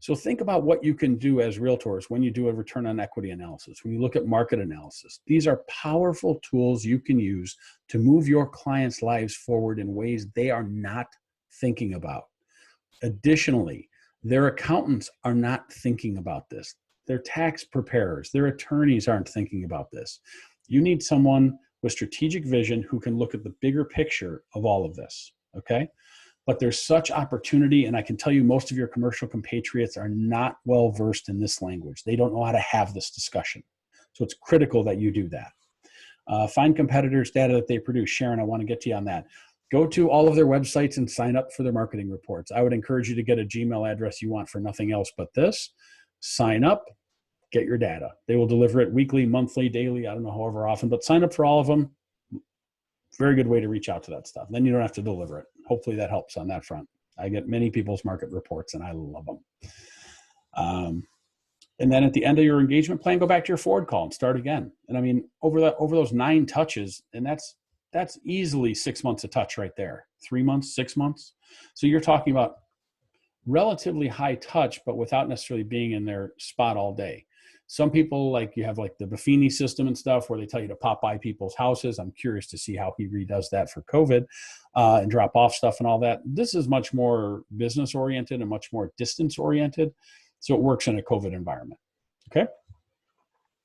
Speaker 1: So think about what you can do as realtors when you do a return on equity analysis, when you look at market analysis. These are powerful tools you can use to move your clients' lives forward in ways they are not thinking about. Additionally, their accountants are not thinking about this. Their tax preparers, their attorneys aren't thinking about this. You need someone with strategic vision who can look at the bigger picture of all of this, okay? But there's such opportunity, and I can tell you most of your commercial compatriots are not well versed in this language. They don't know how to have this discussion. So it's critical that you do that. Find competitors' data that they produce. Sharon, I want to get to you on that. Go to all of their websites and sign up for their marketing reports. I would encourage you to get a Gmail address you want for nothing else but this. Sign up, get your data. They will deliver it weekly, monthly, daily, I don't know, however often, but sign up for all of them. Very good way to reach out to that stuff. Then you don't have to deliver it. Hopefully that helps on that front. I get many people's market reports and I love them. And then at the end of your engagement plan, go back to your forward call and start again. And I mean, over those 9 touches, and that's easily 6 months of touch right there. 3 months, 6 months. So you're talking about relatively high touch, but without necessarily being in their spot all day. Some people, like, you have like the Buffini system and stuff where they tell you to pop by people's houses. I'm curious to see how he redoes that for COVID and drop off stuff and all that. This is much more business oriented and much more distance oriented. So it works in a COVID environment. Okay.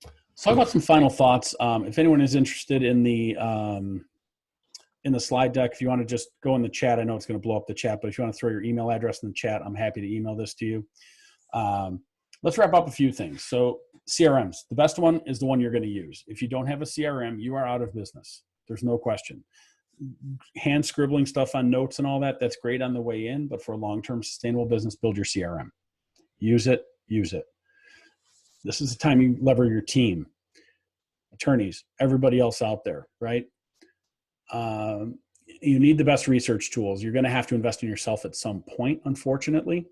Speaker 1: Let's talk about some final thoughts. If anyone is interested in the slide deck, if you want to just go in the chat, I know it's going to blow up the chat, but if you want to throw your email address in the chat, I'm happy to email this to you. Let's wrap up a few things. So CRMs, the best one is the one you're going to use. If you don't have a CRM, you are out of business. There's no question. Hand scribbling stuff on notes and all that, that's great on the way in, but for a long-term sustainable business, build your CRM. Use it, use it. This is the time you lever your team, attorneys, everybody else out there, right? You need the best research tools. You're going to have to invest in yourself at some point, unfortunately.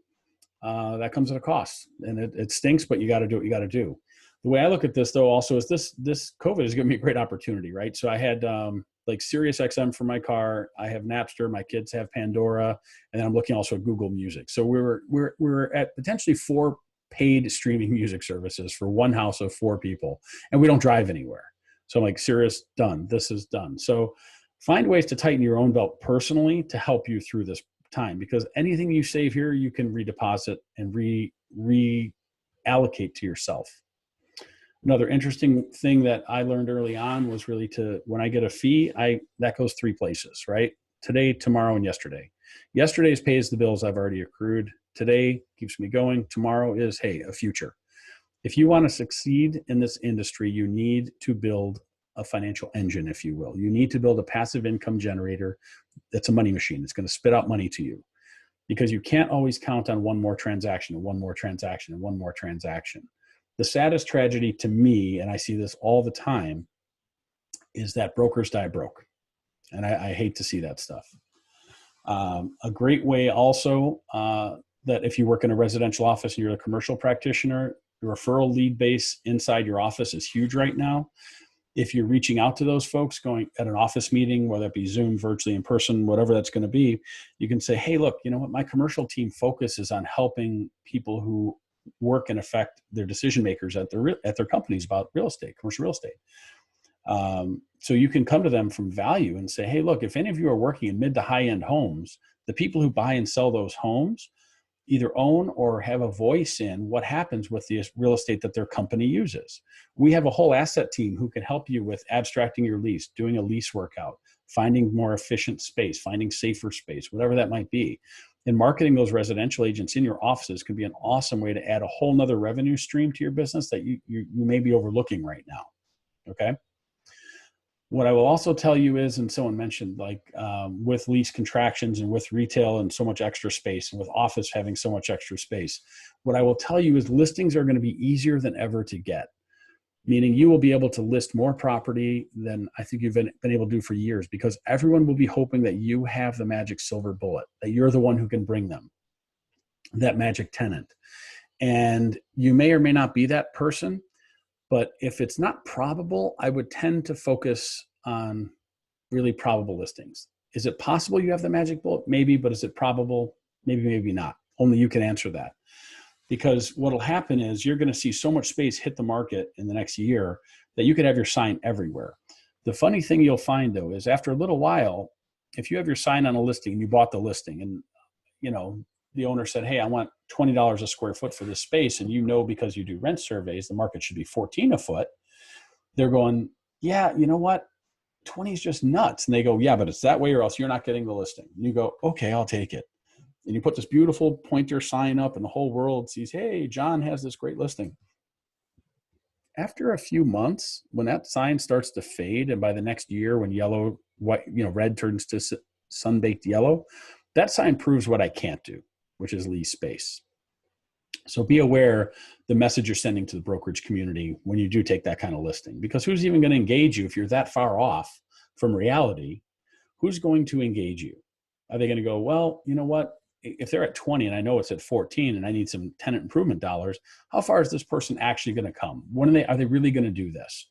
Speaker 1: That comes at a cost, and it stinks, but you got to do what you got to do. The way I look at this, though, also is this COVID has given me a great opportunity, right? So I had like Sirius XM for my car. I have Napster. My kids have Pandora, and then I'm looking also at Google Music. So we're at potentially 4 paid streaming music services for one house of 4 people, and we don't drive anywhere. So I'm like, Sirius, done. This is done. So find ways to tighten your own belt personally to help you through this time, because anything you save here, you can redeposit and reallocate to yourself. Another interesting thing that I learned early on was really when I get a fee, that goes 3 places, right? Today, tomorrow, and yesterday. Yesterday's pays the bills I've already accrued. Today keeps me going. Tomorrow is, hey, a future. If you want to succeed in this industry, you need to build a financial engine, if you will. You need to build a passive income generator that's a money machine. It's going to spit out money to you, because you can't always count on one more transaction and one more transaction and one more transaction. The saddest tragedy to me, and I see this all the time, is that brokers die broke. And I hate to see that stuff. A great way also that if you work in a residential office and you're a commercial practitioner, the referral lead base inside your office is huge right now. If you're reaching out to those folks going at an office meeting, whether it be Zoom, virtually, in person, whatever that's going to be, you can say, hey, look, you know what? My commercial team focuses on helping people who work and affect their decision makers at their companies about real estate, commercial real estate. So you can come to them from value and say, hey, look, if any of you are working in mid to high end homes, the people who buy and sell those homes either own or have a voice in what happens with the real estate that their company uses. We have a whole asset team who can help you with abstracting your lease, doing a lease workout, finding more efficient space, finding safer space, whatever that might be. And marketing those residential agents in your offices can be an awesome way to add a whole nother revenue stream to your business that you may be overlooking right now. Okay. What I will also tell you is, and someone mentioned, like with lease contractions and with retail and so much extra space and with office having so much extra space, what I will tell you is listings are going to be easier than ever to get, meaning you will be able to list more property than I think you've been able to do for years, because everyone will be hoping that you have the magic silver bullet, that you're the one who can bring them that magic tenant. And you may or may not be that person. But if it's not probable, I would tend to focus on really probable listings. Is it possible you have the magic bullet? Maybe, but is it probable? Maybe, maybe not. Only you can answer that. Because what'll happen is you're going to see so much space hit the market in the next year that you could have your sign everywhere. The funny thing you'll find, though, is after a little while, if you have your sign on a listing and you bought the listing and, you know, the owner said, hey, I want $20 a square foot for this space. And you know, because you do rent surveys, the market should be 14 a foot. They're going, yeah, you know what? 20 is just nuts. And they go, yeah, but it's that way or else you're not getting the listing. And you go, okay, I'll take it. And you put this beautiful pointer sign up and the whole world sees, hey, John has this great listing. After a few months, when that sign starts to fade, and by the next year, when yellow, white, red turns to sun-baked yellow, that sign proves what I can't do, which is lease space. So be aware the message you're sending to the brokerage community when you do take that kind of listing, because who's even going to engage you if you're that far off from reality? Who's going to engage you? Are they going to go, well, you know what? If they're at 20 and I know it's at 14 and I need some tenant improvement dollars, how far is this person actually going to come? Are they really going to do this?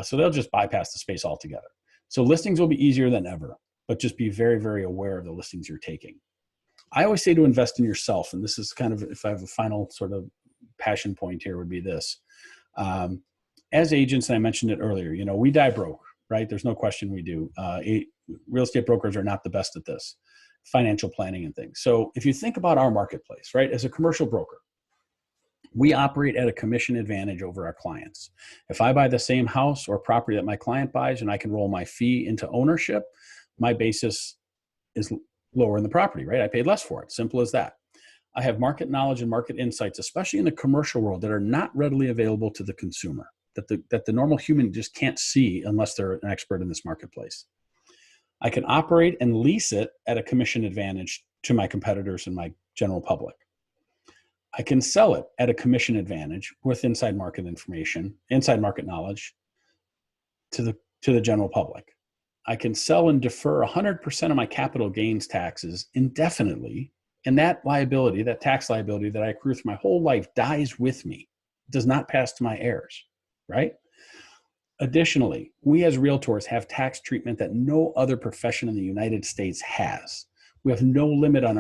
Speaker 1: So they'll just bypass the space altogether. So listings will be easier than ever, but just be very, very aware of the listings you're taking. I always say to invest in yourself. And this is kind of, if I have a final sort of passion point here, would be this. As agents, and I mentioned it earlier, we die broke, right? There's no question we do. Real estate brokers are not the best at this, financial planning and things. So if you think about our marketplace, right, as a commercial broker, we operate at a commission advantage over our clients. If I buy the same house or property that my client buys and I can roll my fee into ownership, my basis is lower in the property, right? I paid less for it. Simple as that. I have market knowledge and market insights, especially in the commercial world, that are not readily available to the consumer, that the normal human just can't see unless they're an expert in this marketplace. I can operate and lease it at a commission advantage to my competitors and my general public. I can sell it at a commission advantage with inside market information, inside market knowledge to the general public. I can sell and defer 100% of my capital gains taxes indefinitely, and that liability, that tax liability that I accrue through my whole life, dies with me. It does not pass to my heirs, right? Additionally, we as realtors have tax treatment that no other profession in the United States has. We have no limit on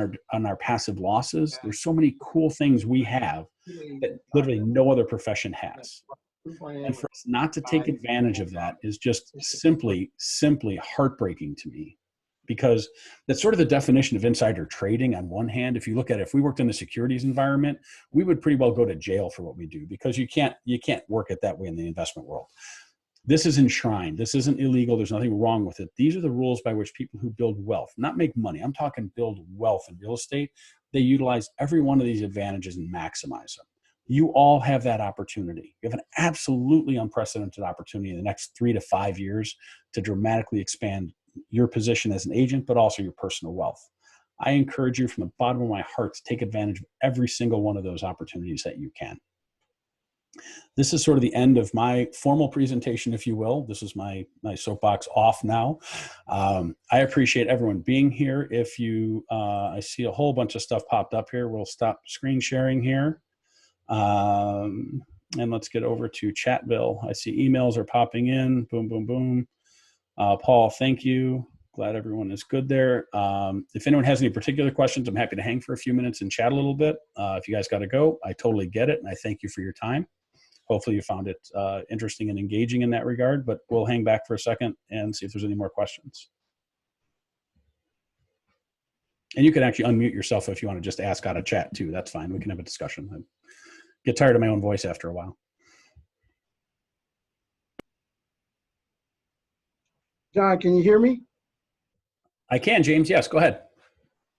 Speaker 1: our passive losses. There's so many cool things we have that literally no other profession has. And for us not to take advantage of that is just simply heartbreaking to me, because that's sort of the definition of insider trading on one hand. If you look at it, if we worked in the securities environment, we would pretty well go to jail for what we do, because you can't work it that way in the investment world. This is enshrined. This isn't illegal. There's nothing wrong with it. These are the rules by which people who build wealth, not make money, I'm talking build wealth in real estate, they utilize every one of these advantages and maximize them. You all have that opportunity. You have an absolutely unprecedented opportunity in the next 3 to 5 years to dramatically expand your position as an agent, but also your personal wealth. I encourage you from the bottom of my heart to take advantage of every single one of those opportunities that you can. This is sort of the end of my formal presentation, if you will. This is my soapbox off now. I appreciate everyone being here. If you, I see a whole bunch of stuff popped up here. We'll stop screen sharing here. And let's get over to Chatville. I see emails are popping in. Boom, boom, boom. Paul, thank you. Glad everyone is good there. If anyone has any particular questions, I'm happy to hang for a few minutes and chat a little bit. If you guys got to go, I totally get it. And I thank you for your time. Hopefully you found it interesting and engaging in that regard, but we'll hang back for a second and see if there's any more questions. And you can actually unmute yourself if you want to just ask out of chat too. That's fine. We can have a discussion. I get tired of my own voice after a while.
Speaker 3: John, can you hear me?
Speaker 1: I can, James. Yes, go ahead.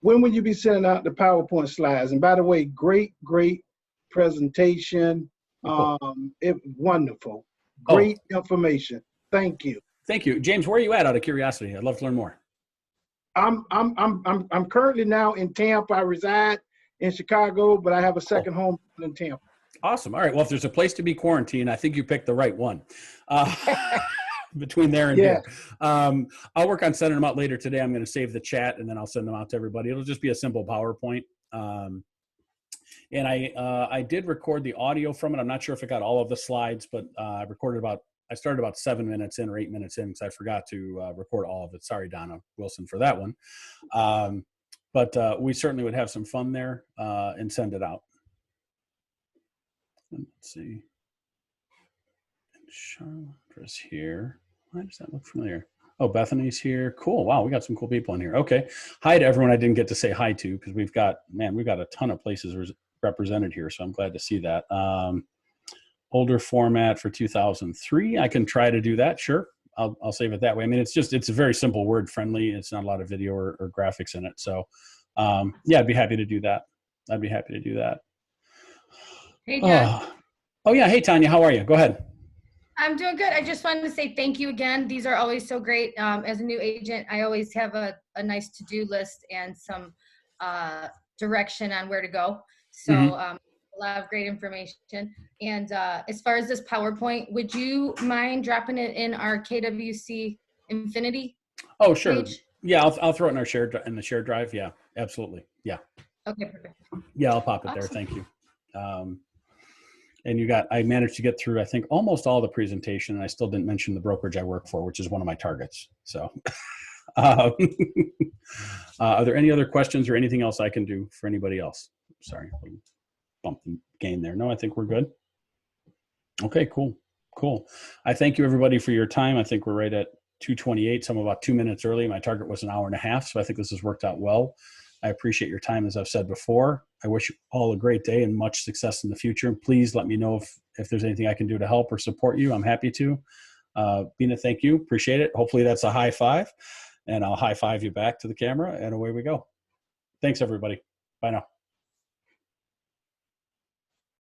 Speaker 3: when will you be sending out the PowerPoint slides? And by the way, great presentation. Wonderful. Great information. Thank you.
Speaker 1: Thank you. James, where are you at out of curiosity? I'd love to learn more.
Speaker 3: I'm currently now in Tampa. I reside in Chicago, but I have a second home in Tampa.
Speaker 1: Awesome. All right. Well, if there's a place to be quarantined, I think you picked the right one. Between there and here. I'll work on sending them out later today. I'm going to save the chat and then I'll send them out to everybody. It'll just be a simple PowerPoint. And I did record the audio from it. I'm not sure if it got all of the slides, but I started about 7 minutes in or 8 minutes in because I forgot to record all of it. Sorry, Donna Wilson, for that one. But we certainly would have some fun there and send it out. Let's see. Charlotte's here. Why does that look familiar? Oh, Bethany's here. Cool. Wow, we got some cool people in here. Okay. Hi to everyone I didn't get to say hi to because we've got a ton of places represented here. So I'm glad to see that. Older format for 2003. I can try to do that. Sure. I'll save it that way. I mean, it's a very simple, word friendly. It's not a lot of video or graphics in it. So yeah, I'd be happy to do that.
Speaker 4: Hey, John.
Speaker 1: Oh yeah. Hey, Tanya, how are you? Go ahead.
Speaker 4: I'm doing good. I just wanted to say thank you again. These are always so great. As a new agent, I always have a nice to-do list and some direction on where to go. So a lot of great information. And as far as this PowerPoint, would you mind dropping it in our KWC Infinity?
Speaker 1: Oh, sure.
Speaker 4: Page?
Speaker 1: Yeah, I'll throw it in the shared drive. Yeah, absolutely. Yeah.
Speaker 4: Okay, perfect.
Speaker 1: Yeah, I'll pop it there. Thank you. And I managed to get through, I think, almost all the presentation, and I still didn't mention the brokerage I work for, which is one of my targets. So are there any other questions or anything else I can do for anybody else? Sorry, bump the gain there. No, I think we're good. Okay, cool. I thank you, everybody, for your time. I think we're right at 2:28, so I'm about 2 minutes early. My target was an hour and a half, so I think this has worked out well. I appreciate your time, as I've said before. I wish you all a great day and much success in the future. And please let me know if there's anything I can do to help or support you. I'm happy to. Bina, thank you. Appreciate it. Hopefully that's a high five. And I'll high five you back to the camera, and away we go. Thanks, everybody. Bye now.